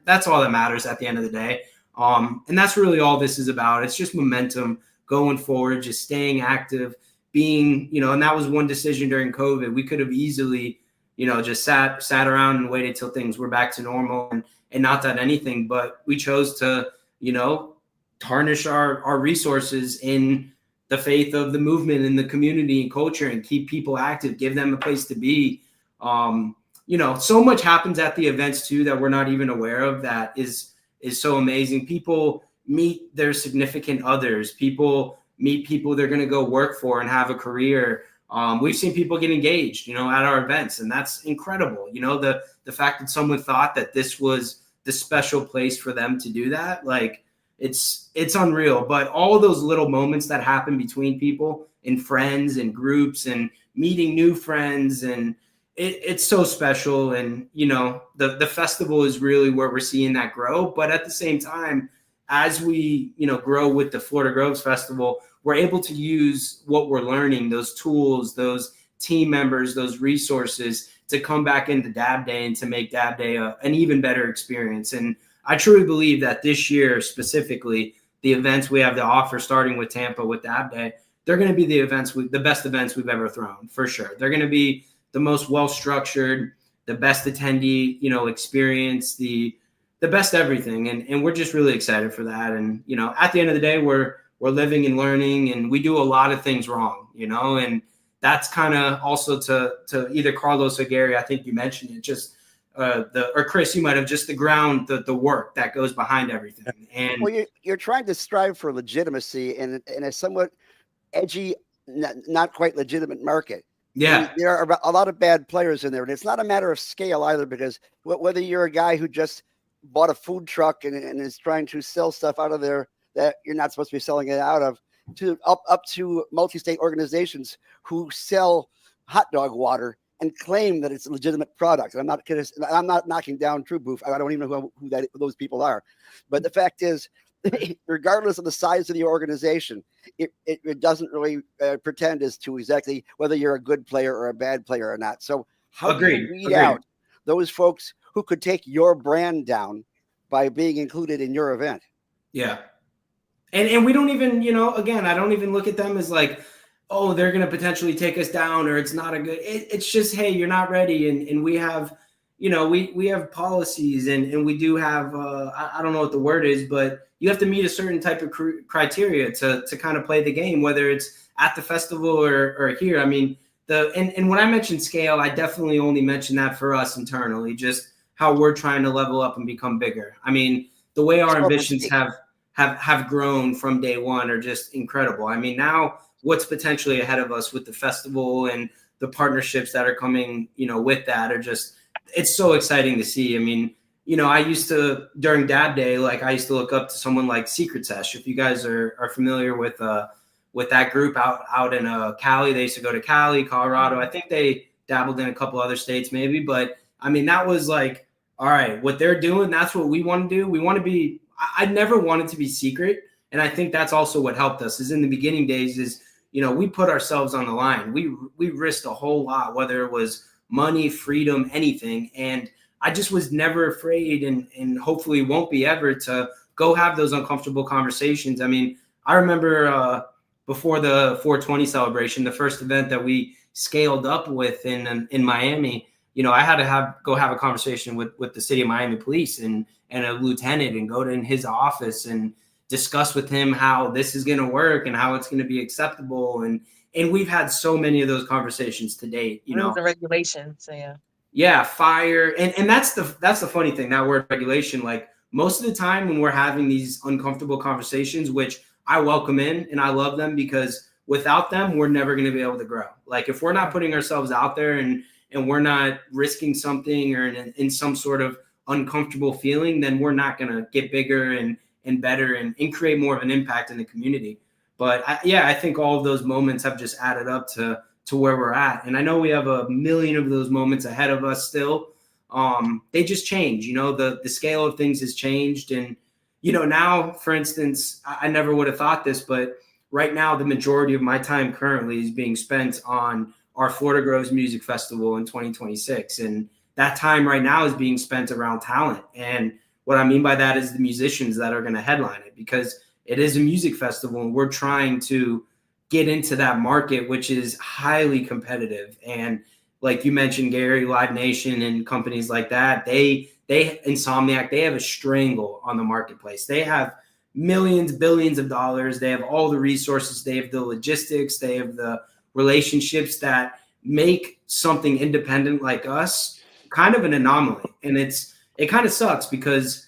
that's all that matters at the end of the day. And that's really all this is about. It's just momentum going forward, just staying active, being, you know, and that was one decision during COVID. We could have easily, you know, just sat around and waited till things were back to normal and not done anything, but we chose to, you know, tarnish our resources in the faith of the movement and the community and culture and keep people active, give them a place to be. You know, so much happens at the events too that we're not even aware of, that is so amazing. People meet their significant others. People meet people they're going to go work for and have a career. We've seen people get engaged, you know, at our events, and that's incredible. You know, the fact that someone thought that this was the special place for them to do that, like it's unreal. But all of those little moments that happen between people and friends and groups and meeting new friends, and it's so special. And, you know, the festival is really where we're seeing that grow. But at the same time, as we, you know, grow with the Florida Groves Festival, we're able to use what we're learning, those tools, those team members, those resources, to come back into Dab Day and to make Dab Day an even better experience. And I truly believe that this year specifically, the events we have to offer, starting with Tampa with Dab Day, they're going to be the best events we've ever thrown, for sure. They're going to be the most well-structured, the best attendee, you know, experience, the best everything. And we're just really excited for that. And, you know, at the end of the day, we're living and learning, and we do a lot of things wrong, you know, and that's kind of also to either Carlos or Gary, I think you mentioned it, just or Chris, you might have, just the work that goes behind everything. And well, you're trying to strive for legitimacy in a somewhat edgy, not quite legitimate market. yeah, There are a lot of bad players in there, and it's not a matter of scale either, because whether you're a guy who just bought a food truck and is trying to sell stuff out of there that you're not supposed to be selling it out of, to up to multi-state organizations who sell hot dog water and claim that it's a legitimate product. And I'm not knocking down True Booth. I don't even know who those people are. But the fact is, regardless of the size of the organization, it doesn't really pretend as to exactly whether you're a good player or a bad player or not. So how do you weed out those folks who could take your brand down by being included in your event? Yeah. And we don't even, you know, again, I don't even look at them as like, oh, they're going to potentially take us down, or it's not a good, it's just, hey, you're not ready. And we have, you know, we have policies and we do have, I don't know what the word is, but you have to meet a certain type of criteria to kind of play the game, whether it's at the festival or here. I mean, and when I mentioned scale, I definitely only mention that for us internally, just how we're trying to level up and become bigger. I mean, the way our ambitions have grown from day one are just incredible. I mean, now what's potentially ahead of us with the festival and the partnerships that are coming, you know, with that are just, it's so exciting to see. I mean, you know, I used to, during Dab Day, like I used to look up to someone like Secret Sesh. If you guys are familiar with that group out in Cali, they used to go to Cali, Colorado. I think they dabbled in a couple other states maybe, but I mean, that was like, all right, what they're doing, that's what we want to do. We want to be, I never wanted to be secret. And I think that's also what helped us is in the beginning days is, you know, we put ourselves on the line. We risked a whole lot, whether it was money, freedom, anything. And I just was never afraid and hopefully won't be ever to go have those uncomfortable conversations. I mean, I remember before the 420 celebration, the first event that we scaled up with in Miami, you know, I had to go have a conversation with the city of Miami police and a lieutenant, and go to in his office and discuss with him how this is going to work and how it's going to be acceptable. And we've had so many of those conversations to date, you know. Rules and regulations, yeah. Yeah, fire. And that's the funny thing, that word regulation. Like, most of the time when we're having these uncomfortable conversations, which I welcome in and I love them, because without them, we're never going to be able to grow. Like, if we're not putting ourselves out there and we're not risking something or in some sort of uncomfortable feeling, then we're not going to get bigger and better and create more of an impact in the community. But I think all of those moments have just added up to where we're at. And I know we have a million of those moments ahead of us still. They just change, you know, the scale of things has changed. And, you know, now, for instance, I never would have thought this, but right now, the majority of my time currently is being spent on our Florida Groves Music Festival in 2026. And that time right now is being spent around talent. And what I mean by that is the musicians that are going to headline it, because it is a music festival and we're trying to get into that market, which is highly competitive. And like you mentioned, Gary, Live Nation and companies like that, they Insomniac, they have a strangle on the marketplace. They have millions, billions of dollars. They have all the resources. They have the logistics. They have the relationships that make something independent like us kind of an anomaly. And it kind of sucks, because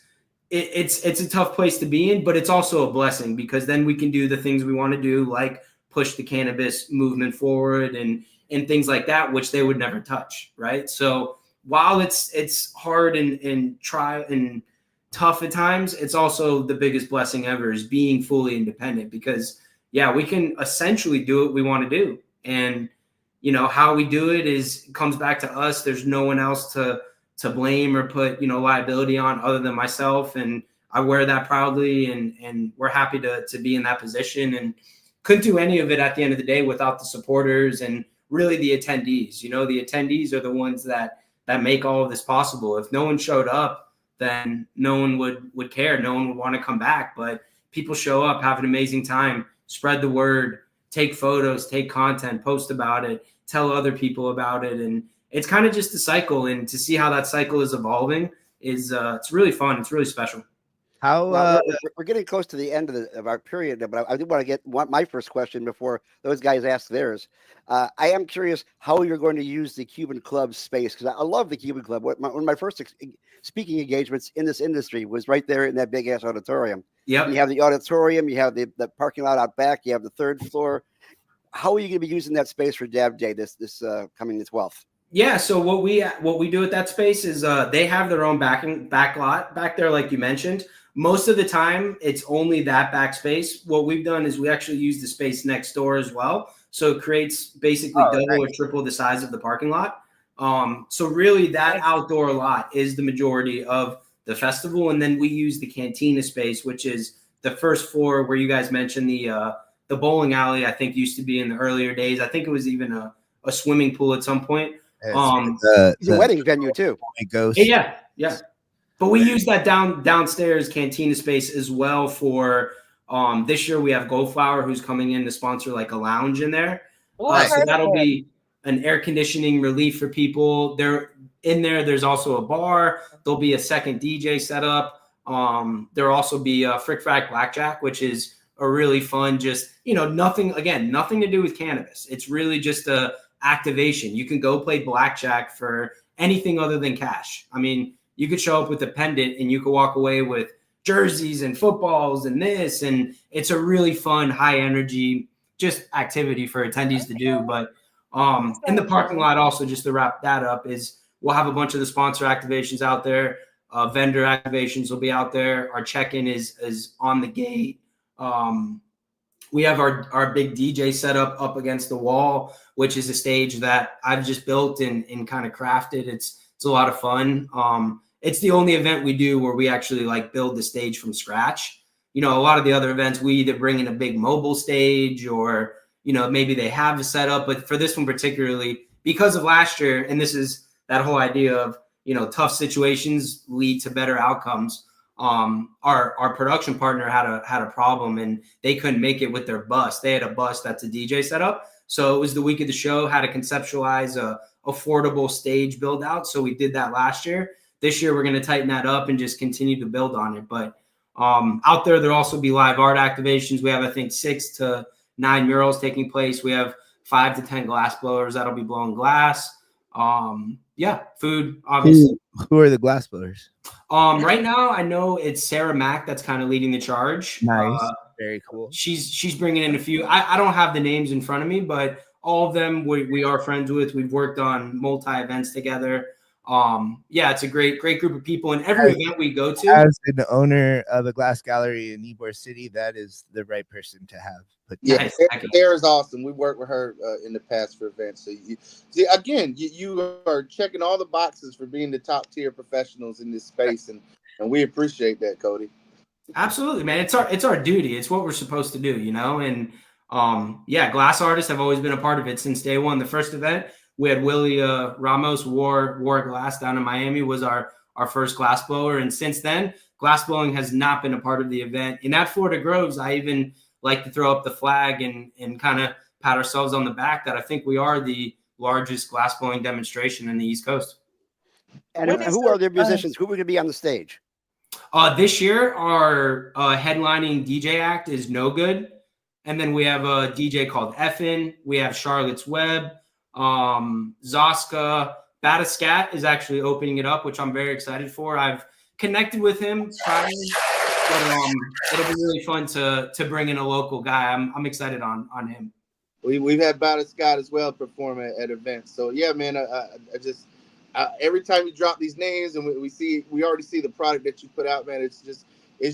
it's a tough place to be in, but it's also a blessing, because then we can do the things we want to do, like push the cannabis movement forward and things like that, which they would never touch. Right. So while it's hard and try and tough at times, it's also the biggest blessing ever, is being fully independent, because we can essentially do what we want to do. And, you know, how we do it comes back to us. There's no one else to blame or put, you know, liability on other than myself. And I wear that proudly, and we're happy to be in that position, and couldn't do any of it at the end of the day without the supporters and really the attendees. You know, the attendees are the ones that make all of this possible. If no one showed up, then no one would care. No one would want to come back. But people show up, have an amazing time, spread the word, take photos, take content, post about it, tell other people about it. And it's kind of just a cycle. And to see how that cycle is evolving is it's really fun. It's really special. How Well, we're getting close to the end of our period, but I do want to get my first question before those guys ask theirs. I am curious how you're going to use the Cuban Club space, because I love the Cuban Club. One of my first speaking engagements in this industry was right there in that big ass auditorium. Yep. You have the auditorium, you have the parking lot out back, you have the third floor. How are you going to be using that space for Dab Day this coming 12th? Yeah, so what we do at that space is they have their own back lot back there, like you mentioned. Most of the time, it's only that back space. What we've done is we actually use the space next door as well. So it creates basically double or triple the size of the parking lot. So really that outdoor lot is the majority of the festival. And then we use the cantina space, which is the first floor where you guys mentioned the bowling alley, I think used to be in the earlier days. I think it was even a swimming pool at some point. It's a wedding venue too. Yeah. But we use that downstairs cantina space as well for this year we have Goldflower, who's coming in to sponsor like a lounge in there. So that'll be an air conditioning relief for people. There's also a bar. There'll be a second DJ set up. There'll also be a Frick Frack Blackjack, which is a really fun, just, you know, nothing to do with cannabis. It's really just a activation. You can go play blackjack for anything other than cash. I mean, you could show up with a pendant and you could walk away with jerseys and footballs and this, and it's a really fun, high energy, just activity for attendees to do. But in the parking lot also, just to wrap that up, is we'll have a bunch of the sponsor activations out there. Vendor activations will be out there. Our check-in is on the gate. We have our big DJ set up against the wall, which is a stage that I've just built and kind of crafted. It's a lot of fun. It's the only event we do where we actually like build the stage from scratch. You know, a lot of the other events, we either bring in a big mobile stage or, you know, maybe they have a setup. But for this one particularly, because of last year, and this is that whole idea of, you know, tough situations lead to better outcomes. our production partner had a problem and they couldn't make it with their bus. They had a bus that's a DJ setup. So it was the week of the show, had to conceptualize a affordable stage build out. So we did that last year. This year, we're going to tighten that up and just continue to build on it. But out there'll also be live art activations. We have, I think, 6 to 9 murals taking place. We have 5 to 10 glass blowers that'll be blowing glass. Food, obviously. Who are the glass blowers? Right now, I know it's Sarah Mack that's kind of leading the charge. Nice. Very cool. She's bringing in a few. I don't have the names in front of me, but all of them we are friends with. We've worked on multi events together. It's a great group of people, and every event we go to. As an owner of a glass gallery in Ybor City, that is the right person to have. But yeah, Sarah's awesome. We worked with her in the past for events. So you are checking all the boxes for being the top tier professionals in this space, and we appreciate that, Cody. Absolutely, man. It's our duty. It's what we're supposed to do, and glass artists have always been a part of it since day one. The first event we had Willie Ramos wore glass down in Miami, was our first glass blower, and since then glass blowing has not been a part of the event. And at Florida Groves, I even like to throw up the flag and kind of pat ourselves on the back that I think we are the largest glass blowing demonstration in the East Coast. And who are their musicians? Who are going to be on the stage? This year, our headlining DJ act is No Good. And then we have a DJ called Effin. We have Charlotte's Web, Zoska. Batascat is actually opening it up, which I'm very excited for. I've connected with him prior, but it'll be really fun to bring in a local guy. I'm excited on him. We've had Batascat as well perform at events. So yeah, man, I just every time you drop these names and we already see the product that you put out, man. It's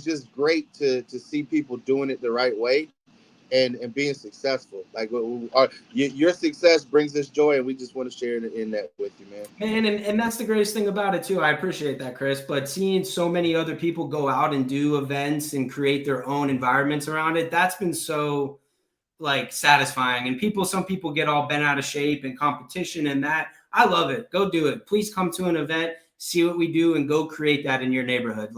just great to see people doing it the right way and being successful. Like your success brings us joy, and we just want to share in that with you, man. And that's the greatest thing about it too. I appreciate that, Chris. But seeing so many other people go out and do events and create their own environments around it, that's been so satisfying. And some people get all bent out of shape in competition, and that I love it. Go do it. Please come to an event, see what we do, and go create that in your neighborhood.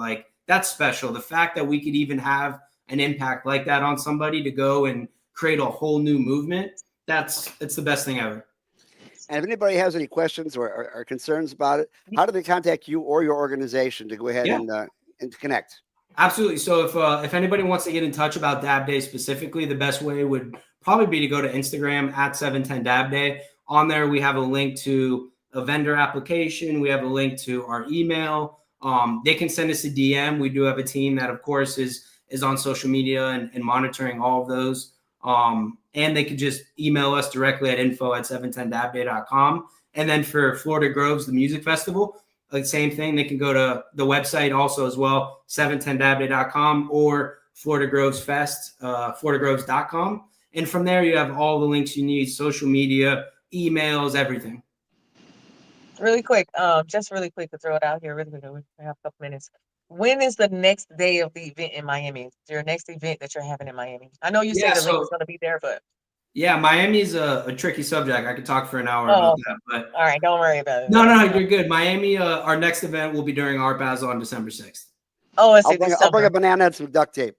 That's special. The fact that we could even have an impact like that on somebody to go and create a whole new movement, it's the best thing ever. And if anybody has any questions or concerns about it, how do they contact you or your organization to go ahead and connect? Absolutely. So if anybody wants to get in touch about Dab Day specifically, the best way would probably be to go to Instagram at 710 Dab Day. On there, we have a link to a vendor application. We have a link to our email. They can send us a DM. We do have a team that, of course, is on social media and monitoring all of those. And they could just email us directly at info@710dabday.com. And then for Florida Groves, the music festival, same thing. They can go to the website also as well, 710dabday.com or Florida Groves Fest, floridagroves.com. And from there, you have all the links you need, social media, emails, everything. Really quick, just really quick to throw it out here. Really quick, we have a couple minutes. When is the next day of the event in Miami? Your next event that you're having in Miami? I know you said the link is going to be there, but yeah, Miami is a tricky subject. I could talk for an hour about that, but all right, don't worry about it. No, you're good. Miami, our next event will be during Art Basel on December 6th. Oh, I'll bring a banana and some duct tape.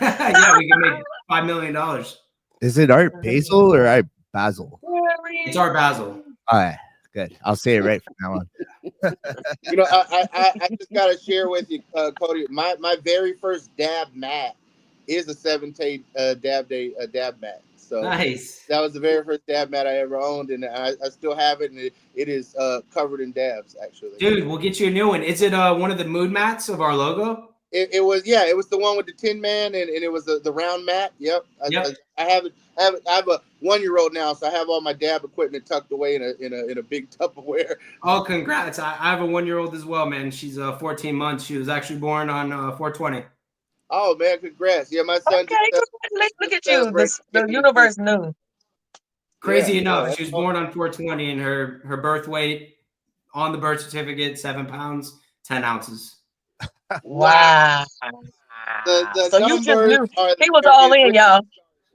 Yeah, we can make $5 million. Is it Art Basel or Art Basel? It's Art Basel. All right, good. I'll say it right from now on. I just gotta share with you, Cody. My very first dab mat is a 7-day dab day dab mat. So nice. That was the very first dab mat I ever owned, and I still have it, and it is covered in dabs. Actually, dude, we'll get you a new one. Is it one of the mood mats of our logo? It was the one with the Tin Man, and it was the round mat. Yep. I have it. I have a 1-year-old now, so I have all my dab equipment tucked away in a big Tupperware. Oh, congrats! I have a 1-year-old as well, man. She's 14 months. She was actually born on 4/20. Oh man, congrats! Yeah, my son. Okay, look at you. The universe knew. Crazy enough, she was born on 4/20, and her birth weight on the birth certificate 7 pounds 10 ounces. Wow. The so you just knew he was all in, y'all.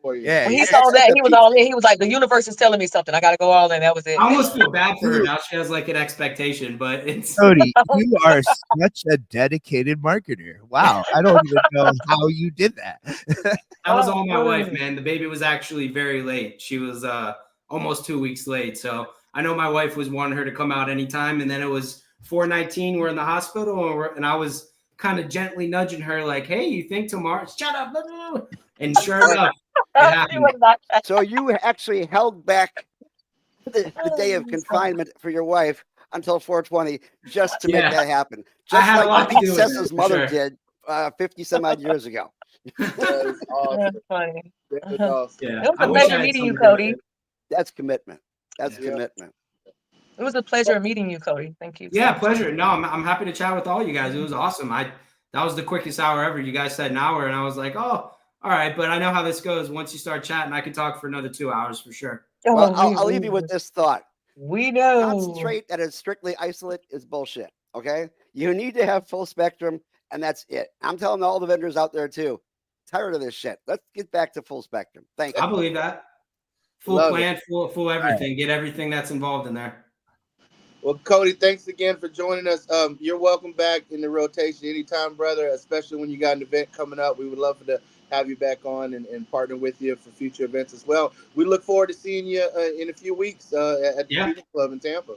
for you. Yeah, When he you're saw that, such a he was piece all in. He was like, "The universe is telling me something. I got to go all in." That was it. I almost feel bad for her Dude. now. She has like an expectation, but it's Cody, you are such a dedicated marketer. Wow. I don't even know how you did that. that was all my wife, man. The baby was actually very late. She was almost 2 weeks late. So I know my wife was wanting her to come out anytime, and then it was 4:19. We're in the hospital, and I was kind of gently nudging her, like, "Hey, you think tomorrow? Shut up!" And sure enough, it He happened. was not. So you actually held back the day of Oh, confinement for your wife until 420 just to make Yeah. that happen. I Just had a like lot to Pete do with it, Sessa's for mother sure. did 50 some odd years ago. That is awesome. That's funny. That is awesome. Yeah, It was I a wish I pleasure had meeting you, something to do with Cody. it. That's commitment. That's Yeah. commitment. It was a pleasure meeting you, Cody. Thank you. so Yeah, much. pleasure. No, I'm happy to chat with all you guys. It was awesome. That was the quickest hour ever. You guys said an hour, and I was like, oh, all right. But I know how this goes. Once you start chatting, I can talk for another 2 hours for sure. Well, Oh, I'll leave you with this thought. we know. Concentrate that is strictly isolate is bullshit. Okay? You need to have full spectrum, and that's it. I'm telling all the vendors out there too. Tired of this shit. Let's get back to full spectrum. Thank you. I believe that. Full Love plan, full everything. Get everything that's involved in there. Well, Cody, thanks again for joining us. You're welcome back in the rotation anytime, brother, especially when you got an event coming up. We would love to have you back on and partner with you for future events as well. We look forward to seeing you in a few weeks at the People Club in Tampa.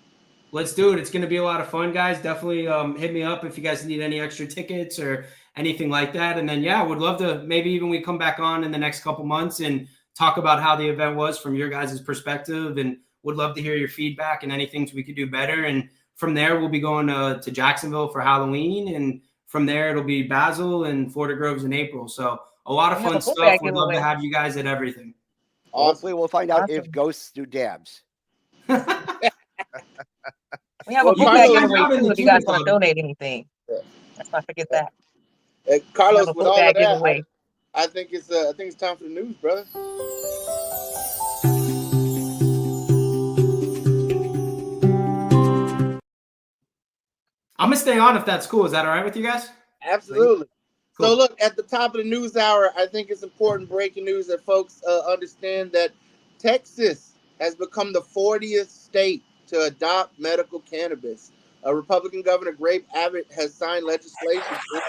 Let's do it. It's going to be a lot of fun, guys. Definitely hit me up if you guys need any extra tickets or anything like that. And then, yeah, would love to maybe even we come back on in the next couple months and talk about how the event was from your guys' perspective, and would love to hear your feedback and any things we could do better. And from there, we'll be going to Jacksonville for Halloween. And from there, it'll be Basel and Florida Groves in April. So a lot of We have fun a book stuff. bag Would love to giveaway. have you guys at everything. Hopefully, we'll find out if Awesome. ghosts do dabs. We have Well, a book bag Carlos- giveaway Out in too the if you guys Cuban want to Club. donate anything. Yeah. Let's not forget that. Carlos, We have a with book all of bag that, giveaway. I think it's time for the news, brother. I'm going to stay on if that's cool. Is that all right with you guys? Absolutely. Cool. So look, at the top of the news hour, I think it's important breaking news that folks understand that Texas has become the 40th state to adopt medical cannabis. Republican Governor Greg Abbott has signed legislation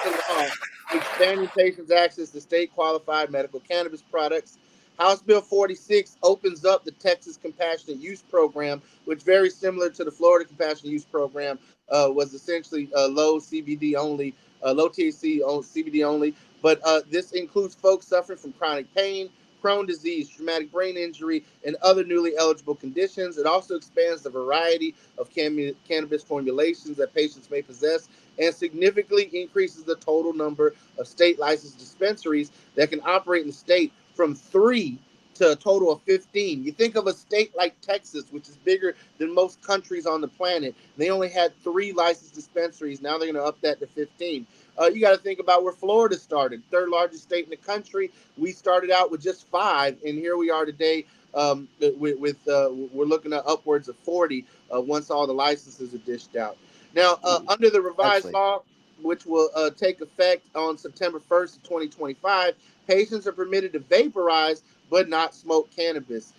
into law expanding patients' access to state-qualified medical cannabis products. House Bill 46 opens up the Texas Compassionate Use Program, which, very similar to the Florida Compassionate Use Program, was essentially low CBD only, low THC CBD only. But this includes folks suffering from chronic pain, Crohn's disease, traumatic brain injury, and other newly eligible conditions. It also expands the variety of cannabis formulations that patients may possess and significantly increases the total number of state licensed dispensaries that can operate in the state from 3 to a total of 15. You think of a state like Texas, which is bigger than most countries on the planet. They only had 3 licensed dispensaries. Now they're going to up that to 15. You got to think about where Florida started, third largest state in the country. We started out with just 5, and here we are today we're looking at upwards of 40 once all the licenses are dished out. Now, under the revised law, which will take effect on September 1st of 2025, patients are permitted to vaporize but not smoke cannabis.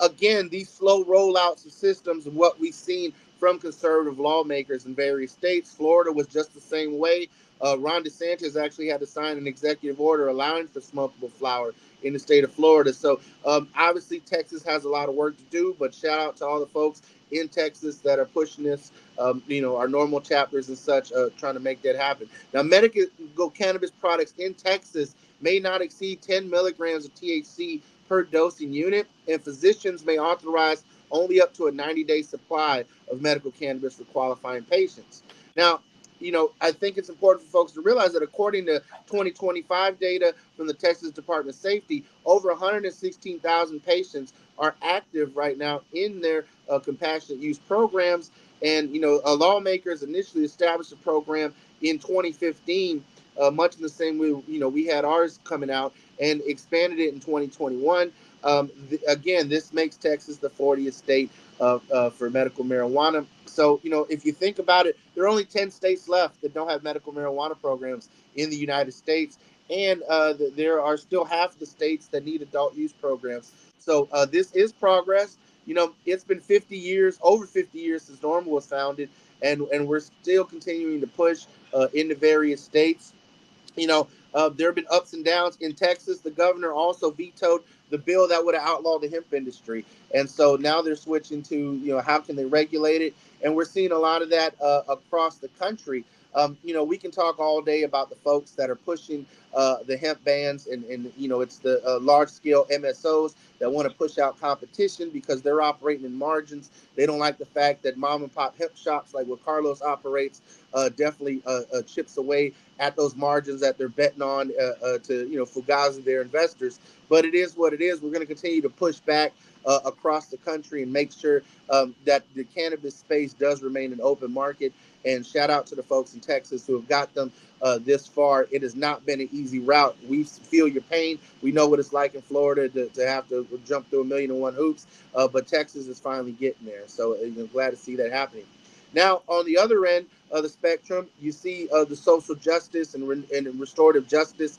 Again, these slow rollouts of systems and what we've seen from conservative lawmakers in various states. Florida was just the same way. Ron DeSantis actually had to sign an executive order allowing for smokable flower in the state of Florida. So obviously Texas has a lot of work to do, but shout out to all the folks in Texas that are pushing this, our normal chapters and such, trying to make that happen. Now, medical cannabis products in Texas may not exceed 10 milligrams of THC per dosing unit, and physicians may authorize only up to a 90-day supply of medical cannabis for qualifying patients. Now, I think it's important for folks to realize that according to 2025 data from the Texas Department of Safety, over 116,000 patients are active right now in their compassionate use programs. And, lawmakers initially established a program in 2015, much in the same way, we had ours coming out, and expanded it in 2021. Again, this makes Texas the 40th state for medical marijuana. So, if you think about it, there are only 10 states left that don't have medical marijuana programs in the United States. and there are still half the states that need adult use programs. So this is progress. You know, it's been 50 years, over 50 years since NORML was founded, and we're still continuing to push into various states. You know, there have been ups and downs in Texas. The governor also vetoed the bill that would have outlawed the hemp industry, and so now they're switching to, you know, how can they regulate it, and we're seeing a lot of that across the country. You know, we can talk all day about the folks that are pushing the hemp bans, and you know, it's the large scale MSOs that want to push out competition because they're operating in margins. They don't like the fact that mom and pop hemp shops like where Carlos operates definitely chips away at those margins that they're betting on to, you know, fugazi their investors. But it is what it is. We're going to continue to push back across the country and make sure that the cannabis space does remain an open market. And shout out to the folks in Texas who have got them this far. It has not been an easy route. We feel your pain. We know what it's like in Florida to have to jump through 1,000,001 hoops, but Texas is finally getting there. So I'm glad to see that happening. Now, on the other end of the spectrum, you see the social justice and restorative justice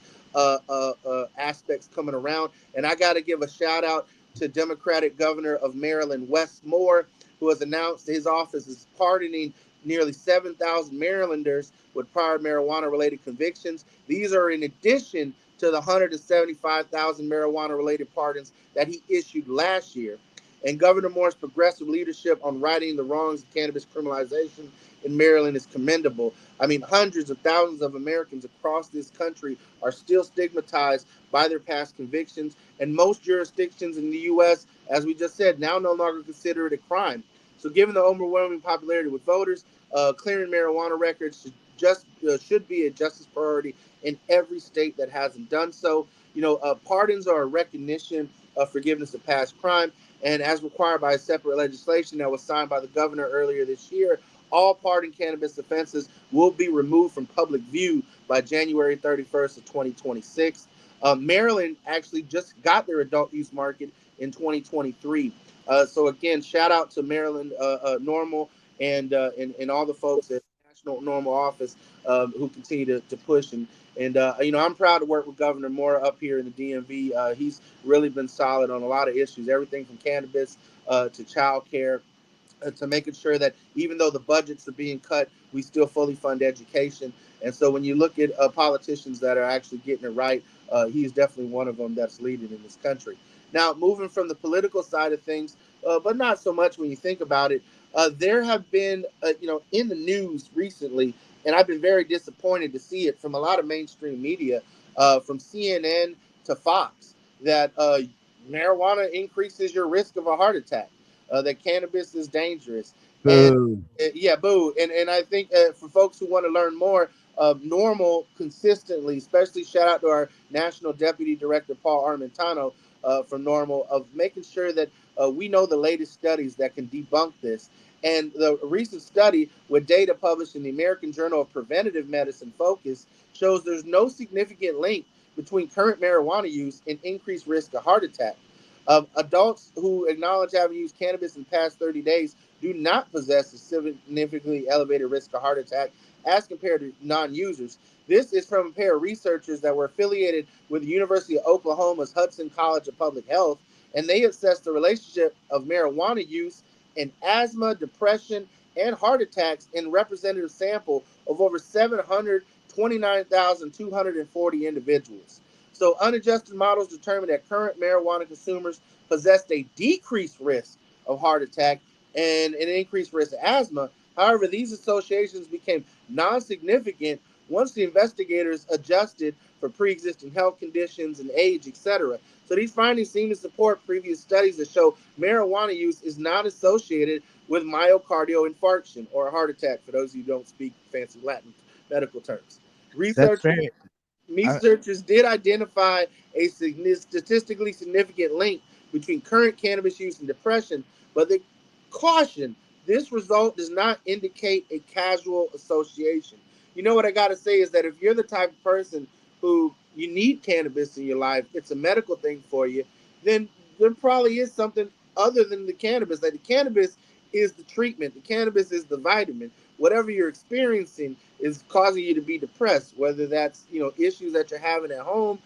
aspects coming around. And I got to give a shout out to Democratic Governor of Maryland, Wes Moore, who has announced his office is pardoning nearly 7,000 Marylanders with prior marijuana-related convictions. These are in addition to the 175,000 marijuana-related pardons that he issued last year. And Governor Moore's progressive leadership on righting the wrongs of cannabis criminalization in Maryland is commendable. I mean, hundreds of thousands of Americans across this country are still stigmatized by their past convictions, and most jurisdictions in the U.S., as we just said, now no longer consider it a crime. So, given the overwhelming popularity with voters, clearing marijuana records should be a justice priority in every state that hasn't done so. You know, pardons are a recognition of forgiveness of past crime, and as required by a separate legislation that was signed by the governor earlier this year, all pardoned cannabis offenses will be removed from public view by January 31st of 2026. Maryland actually just got their adult use market in 2023. So again, shout out to Maryland NORML and all the folks at National NORML Office who continue to push and you know, I'm proud to work with Governor Moore up here in the DMV. He's really been solid on a lot of issues, everything from cannabis to child care, to making sure that even though the budgets are being cut, we still fully fund education. And so when you look at politicians that are actually getting it right, he's definitely one of them that's leading in this country. Now, moving from the political side of things, but not so much when you think about it, there have been, you know, in the news recently, and I've been very disappointed to see it from a lot of mainstream media, from CNN to Fox, that marijuana increases your risk of a heart attack, that cannabis is dangerous. And Boo. yeah, boo. And I think for folks who want to learn more, NORML consistently, especially shout out to our National Deputy Director, Paul Armentano from NORML, of making sure that we know the latest studies that can debunk this. And the recent study with data published in the American Journal of Preventative Medicine Focus shows there's no significant link between current marijuana use and increased risk of heart attack. Adults who acknowledge having used cannabis in the past 30 days do not possess a significantly elevated risk of heart attack as compared to non-users. This is from a pair of researchers that were affiliated with the University of Oklahoma's Hudson College of Public Health, and they assessed the relationship of marijuana use and asthma, depression, and heart attacks in a representative sample of over 729,240 individuals. So unadjusted models determined that current marijuana consumers possessed a decreased risk of heart attack and an increased risk of asthma. However, these associations became non-significant once the investigators adjusted for pre-existing health conditions and age, etc. So these findings seem to support previous studies that show marijuana use is not associated with myocardial infarction or a heart attack, for those of you who don't speak fancy Latin medical terms. That's Researchers very. Researchers did identify a statistically significant link between current cannabis use and depression, but they caution this result does not indicate a causal association. You know what I got to say is that if you're the type of person who you need cannabis in your life, it's a medical thing for you, then there probably is something other than the cannabis. Like the cannabis is the treatment, the cannabis is the vitamin. whatever you're experiencing is causing you to be depressed, whether that's, issues that you're having at home,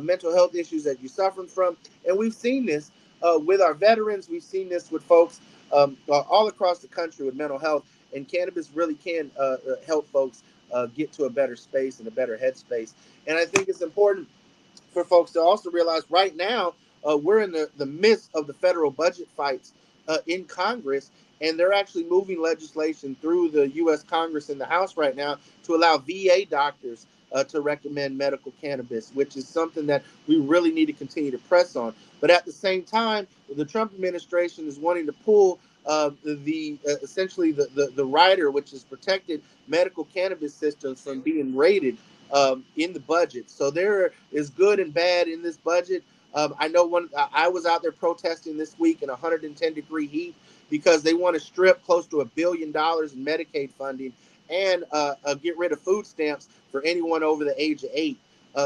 mental health issues that you're suffering from. And we've seen this with our veterans. We've seen this with folks all across the country with mental health. And cannabis really can help folks get to a better space and a better headspace. And I think it's important for folks to also realize right now we're in the midst of the federal budget fights in Congress, and they're actually moving legislation through the U.S. Congress and the House right now to allow VA doctors to recommend medical cannabis, which is something that we really need to continue to press on. But at the same time, the Trump administration is wanting to pull essentially the rider, which has protected medical cannabis systems from being raided in the budget. So there is good and bad in this budget. I know I was out there protesting this week in 110-degree heat because they want to strip close to $1 billion in Medicaid funding and get rid of food stamps for anyone over the age of 8.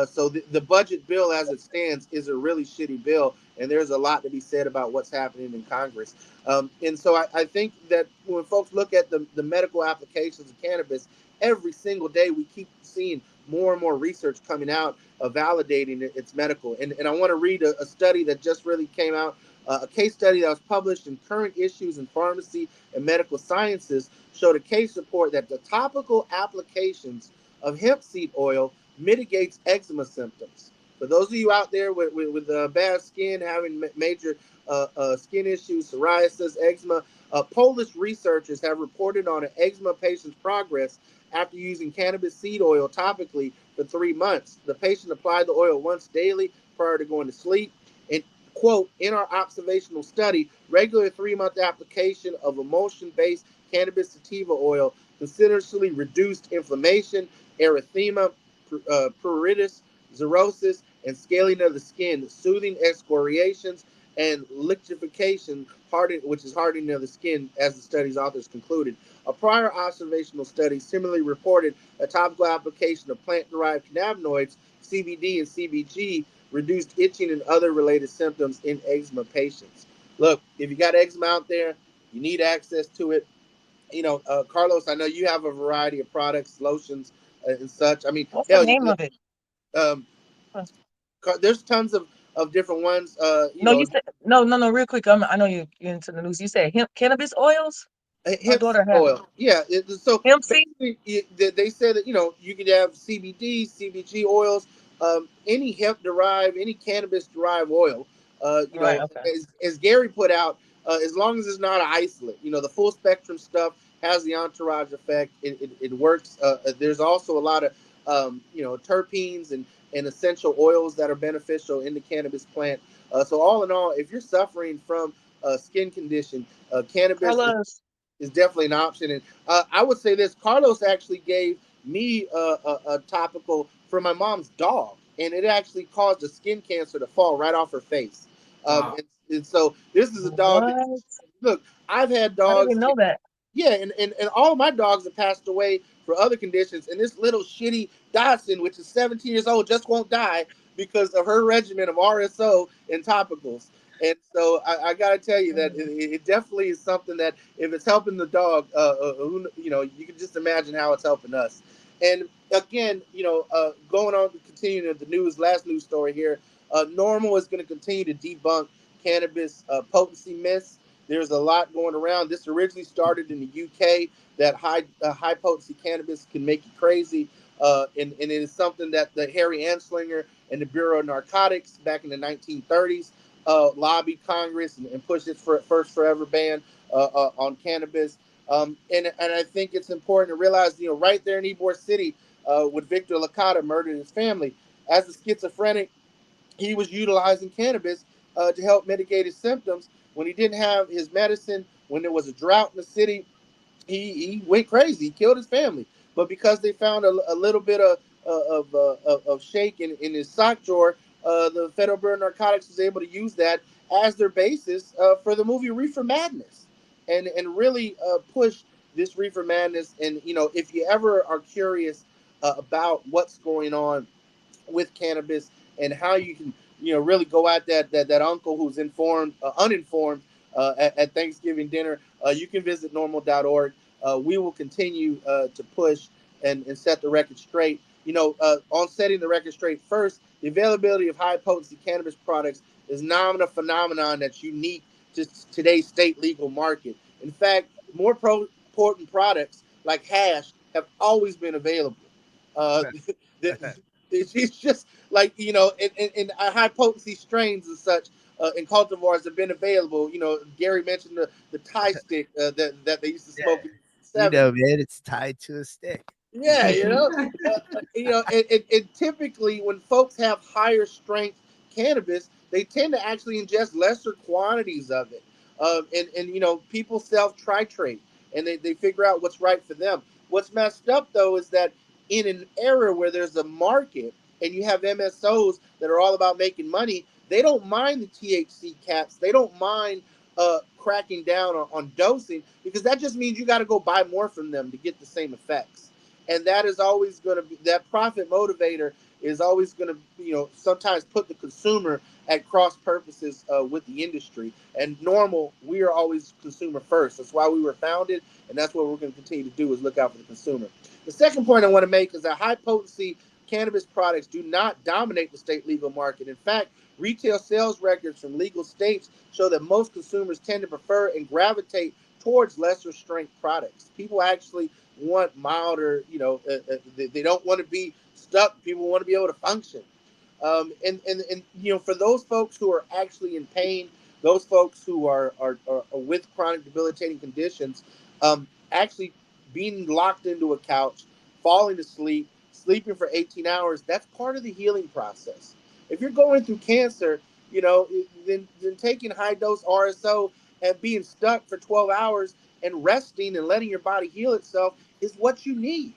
So the budget bill as it stands is a really shitty bill, and there's a lot to be said about what's happening in Congress. And so I think that when folks look at the medical applications of cannabis, every single day we keep seeing more and more research coming out validating its medical. And I want to read a study that just really came out, a case study that was published in Current Issues in Pharmacy and Medical Sciences showed a case report that the topical applications of hemp seed oil mitigates eczema symptoms. For those of you out there with bad skin, having major skin issues, psoriasis, eczema, Polish researchers have reported on an eczema patient's progress after using cannabis seed oil topically for 3 months. The patient applied the oil once daily prior to going to sleep. And, quote, in our observational study, regular 3-month application of emulsion-based cannabis sativa oil considerably reduced inflammation, erythema, pruritus, xerosis, and scaling of the skin, soothing excoriations, and liquefaction, which is hardening of the skin, as the study's authors concluded. A prior observational study similarly reported a topical application of plant-derived cannabinoids, CBD and CBG, reduced itching and other related symptoms in eczema patients. Look, if you got eczema out there, you need access to it. Carlos, I know you have a variety of products, lotions, and such. I mean, What's the hell, name of it? um, there's tons of different ones. No, you said no. Real quick, I know you're into the news. You said hemp cannabis oils. My hemp daughter has oil. Yeah. So hemp seed. basically, they said that you could have CBD, CBG oils, any hemp derived, any cannabis derived oil. Right. Okay. As Gary put out, as long as it's not an isolate, the full spectrum stuff has the entourage effect. It works. There's also a lot of terpenes and essential oils that are beneficial in the cannabis plant. So all in all, if you're suffering from a skin condition, cannabis Carlos. is definitely an option. And I would say this: Carlos actually gave me a topical for my mom's dog, and it actually caused a skin cancer to fall right off her face. Wow. And so this is a dog. What? Look, I've had I dogs. didn't know that. Yeah, and all of my dogs have passed away for other conditions. And this little shitty Dachshund, which is 17 years old, just won't die because of her regimen of RSO and topicals. And so I got to tell you that it definitely is something that if it's helping the dog, you can just imagine how it's helping us. And again, going on to continue the last news story here, Normal is going to continue to debunk cannabis potency myths. There's a lot going around. This originally started in the UK, that high potency cannabis can make you crazy. And it is something that the Harry Anslinger and the Bureau of Narcotics back in the 1930s lobbied Congress and pushed its first forever ban on cannabis. And I think it's important to realize, right there in Ybor City, with Victor Licata murdered his family, as a schizophrenic, he was utilizing cannabis to help mitigate his symptoms. When he didn't have his medicine, when there was a drought in the city, he went crazy. He killed his family. But because they found a little bit of shake in his sock drawer, the Federal Bureau of Narcotics was able to use that as their basis for the movie Reefer Madness, and really push this Reefer Madness. And if you ever are curious about what's going on with cannabis and how you can really go at that uncle who's uninformed at Thanksgiving dinner, you can visit normal.org. we will continue to push and set the record straight. On setting the record straight first, the availability of high potency cannabis products is not a phenomenon that's unique to today's state legal market. In fact, more potent products like hash have always been available. Uh, it's just like, in high potency strains and such, and cultivars have been available. Gary mentioned the Thai stick that they used to smoke in the 70s. Man, it's tied to a stick. Yeah, and typically when folks have higher strength cannabis, they tend to actually ingest lesser quantities of it. And people self titrate and they figure out what's right for them. What's messed up though is that in an era where there's a market and you have MSOs that are all about making money, they don't mind the THC caps. They don't mind cracking down on dosing, because that just means you got to go buy more from them to get the same effects. And that is always going to be, that profit motivator is always going to, sometimes put the consumer at cross purposes with the industry. And normal, we are always consumer first. That's why we were founded, and that's what we're going to continue to do, is look out for the consumer. The second point I want to make is that high potency cannabis products do not dominate the state legal market. In fact, retail sales records from legal states show that most consumers tend to prefer and gravitate towards lesser strength products. People actually want milder, they don't want to be stuck. People want to be able to function. And for those folks who are actually in pain, those folks who are with chronic debilitating conditions, actually being locked into a couch, falling asleep, sleeping for 18 hours, that's part of the healing process. If you're going through cancer, then taking high dose RSO and being stuck for 12 hours and resting and letting your body heal itself is what you need.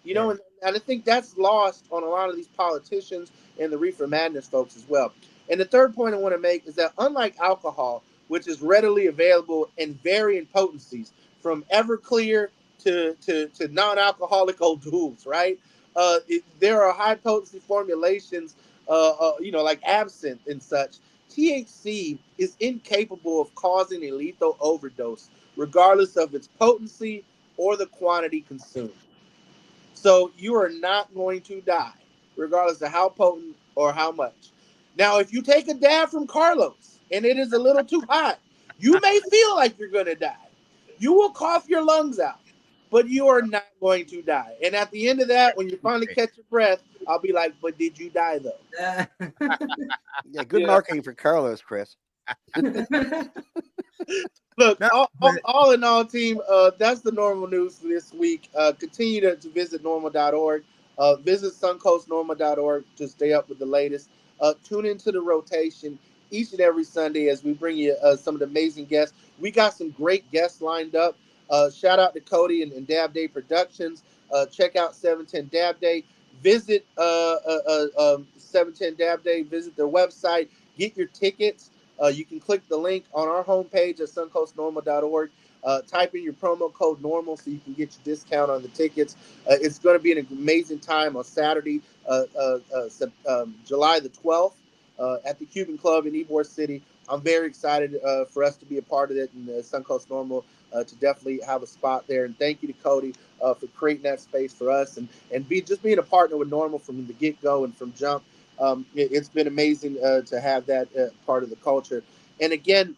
And I think that's lost on a lot of these politicians and the reefer madness folks as well. And the third point I want to make is that unlike alcohol, which is readily available in varying potencies, from Everclear to non-alcoholic O'Doul's, right? There are high potency formulations, like absinthe and such. THC is incapable of causing a lethal overdose, regardless of its potency or the quantity consumed. So you are not going to die, regardless of how potent or how much. Now, if you take a dab from Carlos and it is a little too hot, you may feel like you're going to die. You will cough your lungs out, but you are not going to die. And at the end of that, when you finally catch your breath, I'll be like, but did you die though? Yeah, good marketing for Carlos, Chris. Look, all in all, team, that's the normal news for this week. Continue to visit normal.org. Visit suncoastnormal.org to stay up with the latest. Tune into the rotation each and every Sunday as we bring you some of the amazing guests. We got some great guests lined up. Shout out to Cody and Dab Day Productions. Check out 710 Dab Day. Visit 710 Dab Day. Visit their website. Get your tickets. You can click the link on our homepage at suncoastnormal.org. Type in your promo code NORMAL so you can get your discount on the tickets. It's going to be an amazing time on Saturday, July the 12th, at the Cuban Club in Ybor City. I'm very excited for us to be a part of it, and Suncoast Normal to definitely have a spot there. And thank you to Cody for creating that space for us and just being a partner with Normal from the get-go and from jump. It's been amazing to have that part of the culture. And again,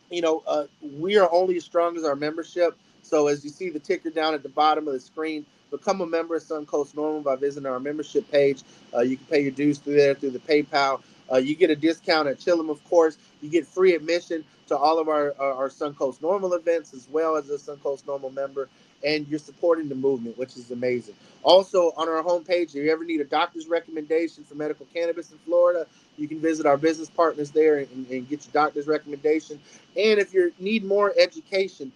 we are only as strong as our membership. So as you see the ticker down at the bottom of the screen, become a member of Suncoast Normal by visiting our membership page. You can pay your dues through there, through the PayPal. You get a discount at Chillum, of course. You get free admission to all of our Suncoast Normal events, as well as a Suncoast Normal member. And you're supporting the movement, which is amazing. Also, on our homepage, if you ever need a doctor's recommendation for medical cannabis in Florida, you can visit our business partners there and get your doctor's recommendation. And if you need more education,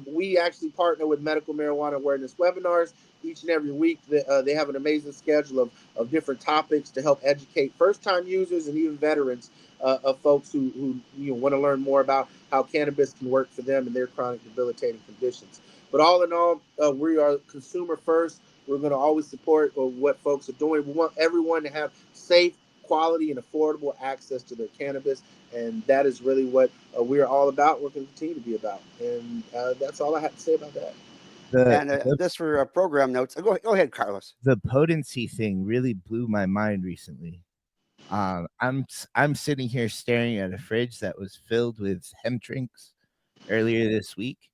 we actually partner with medical marijuana awareness webinars each and every week. They have an amazing schedule of different topics to help educate first-time users and even veterans of folks who want to learn more about how cannabis can work for them and their chronic debilitating conditions. But all in all, we are consumer first. We're going to always support what folks are doing. We want everyone to have safe, quality, and affordable access to their cannabis. And that is really what we're all about. We're going to continue to be about. And that's all I have to say about that. And this for program notes. Go ahead, Carlos. The potency thing really blew my mind recently. I'm sitting here staring at a fridge that was filled with hemp drinks earlier this week,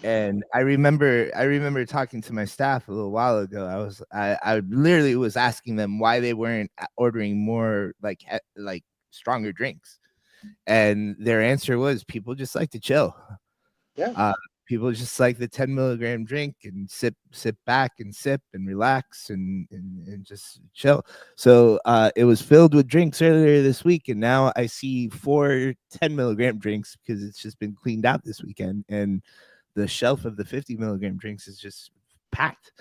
and I remember talking to my staff a little while ago. I literally was asking them why they weren't ordering more like stronger drinks, and their answer was people just like to chill. Yeah. People just like the 10 milligram drink and sit back and sip and relax and just chill. So it was filled with drinks earlier this week, and now I see 4 10 milligram drinks because it's just been cleaned out this weekend, and the shelf of the 50 milligram drinks is just packed.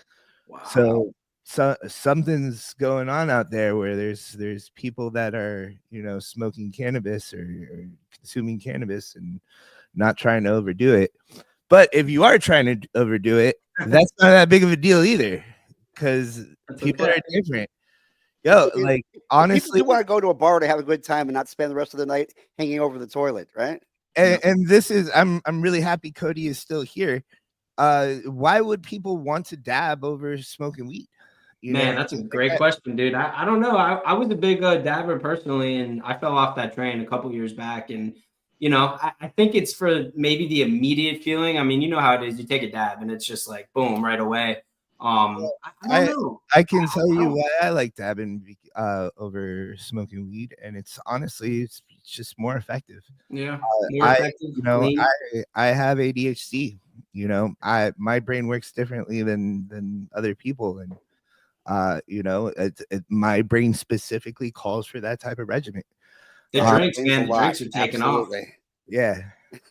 Wow. So something's going on out there where there's people that are, you know, smoking cannabis or consuming cannabis and not trying to overdo it. But if you are trying to overdo it, that's not that big of a deal either, because people are different. Yo, like honestly, you want to go to a bar to have a good time and not spend the rest of the night hanging over the toilet, right? And this is I'm really happy Cody is still here. Why would people want to dab over smoking weed? Man, that's a great question, dude. I don't know. I was a big dabber personally, and I fell off that train a couple years back. And, you know, I think it's for maybe the immediate feeling. I mean, you know how it is. You take a dab and it's just like, boom, right away. I don't know. I can tell you why I like dabbing over smoking weed, and it's honestly it's just more effective. Yeah, more effective. I have ADHD. You know, my brain works differently than other people, and my brain specifically calls for that type of regimen. The drinks, man, the drinks are taking off. Yeah.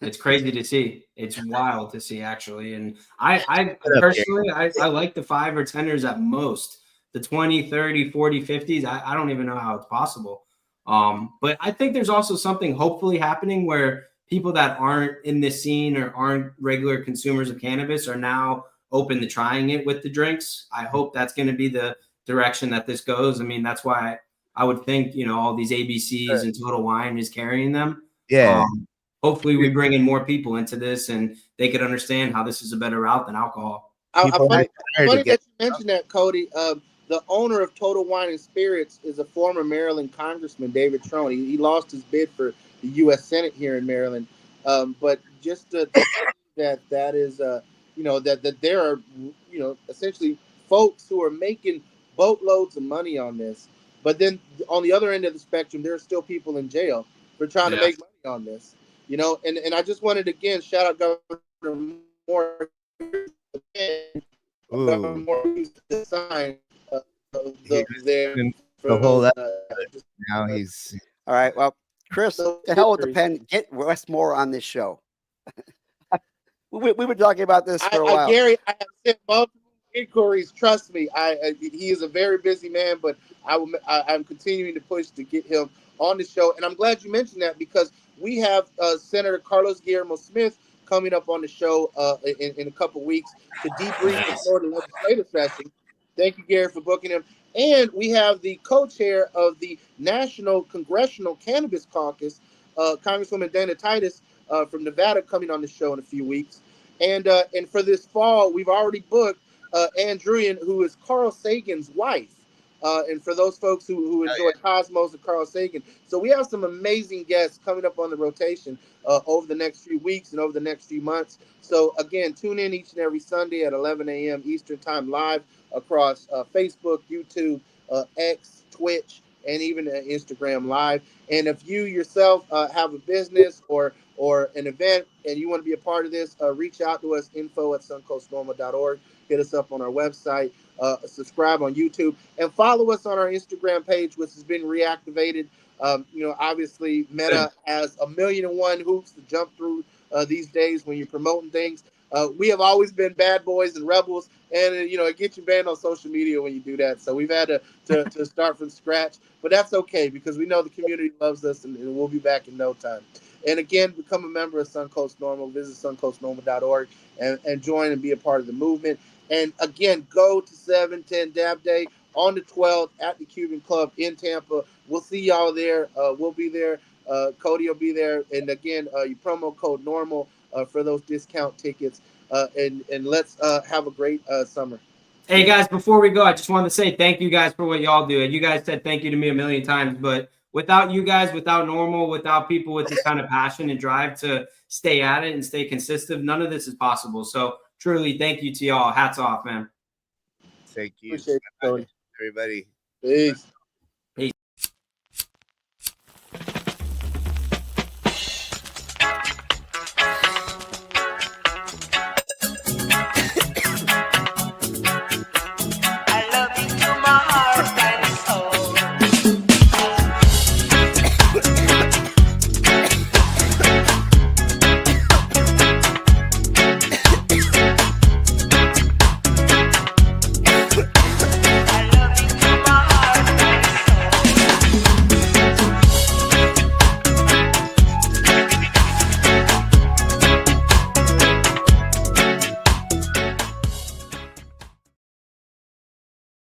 It's crazy to see. It's wild to see, actually. And I personally, I like the 5 or 10ers at most. The 20, 30, 40, 50s, I don't even know how it's possible. But I think there's also something hopefully happening where people that aren't in this scene or aren't regular consumers of cannabis are now open to trying it with the drinks. I hope that's going to be the direction that this goes. I mean, that's why I would think, you know, all these ABCs and Total Wine is carrying them. Yeah. Hopefully we bring in more people into this and they could understand how this is a better route than alcohol. Funny that you mentioned that, Cody. The owner of Total Wine and Spirits is a former Maryland Congressman, David Trone. He lost his bid for the U.S. Senate here in Maryland. But just to that is, that there are, essentially folks who are making boatloads of money on this. But then on the other end of the spectrum, there are still people in jail for trying to make money on this. You know, and I just wanted to again shout out Governor Moore. The sign there the whole now he's all right. Well, Chris, to hell with the pen. Get Wes Moore on this show. We've been talking about this for a while. Gary, I have sent multiple inquiries. Trust me, he is a very busy man, but I'm continuing to push to get him on the show. And I'm glad you mentioned that because we have Senator Carlos Guillermo Smith coming up on the show in a couple weeks to debrief the Florida legislative session. Thank you, Gary, for booking him. And we have the co-chair of the National Congressional Cannabis Caucus, Congresswoman Dana Titus from Nevada, coming on the show in a few weeks. And for this fall, we've already booked Ann Druyan, who is Carl Sagan's wife. And for those folks who enjoy Cosmos and Carl Sagan. So we have some amazing guests coming up on the rotation over the next few weeks and over the next few months. So again, tune in each and every Sunday at 11 a.m. Eastern Time live across Facebook, YouTube, X, Twitch, and even Instagram Live. And if you yourself have a business or an event and you want to be a part of this, reach out to us, info@suncoastnormal.org. Hit us up on our website, subscribe on YouTube, and follow us on our Instagram page, which has been reactivated. Obviously, Meta has 1,000,001 hoops to jump through these days when you're promoting things. We have always been bad boys and rebels, and it gets you banned on social media when you do that. So we've had to start from scratch, but that's okay because we know the community loves us, and we'll be back in no time. And again, become a member of Suncoast Normal. Visit suncoastnormal.org and join and be a part of the movement. And again, go to 710 Dab Day on the 12th at the Cuban Club in Tampa. We'll see y'all there. We'll be there. Cody will be there. And again, you promo code NORMAL for those discount tickets. and let's have a great summer. Hey guys, before we go, I just wanted to say thank you guys for what y'all do. And you guys said thank you to me a million times, but without you guys, without Normal, without people with this kind of passion and drive to stay at it and stay consistent, none of this is possible. So truly, thank you to y'all. Hats off, man. Thank you. Appreciate it, Tony. Everybody. Peace.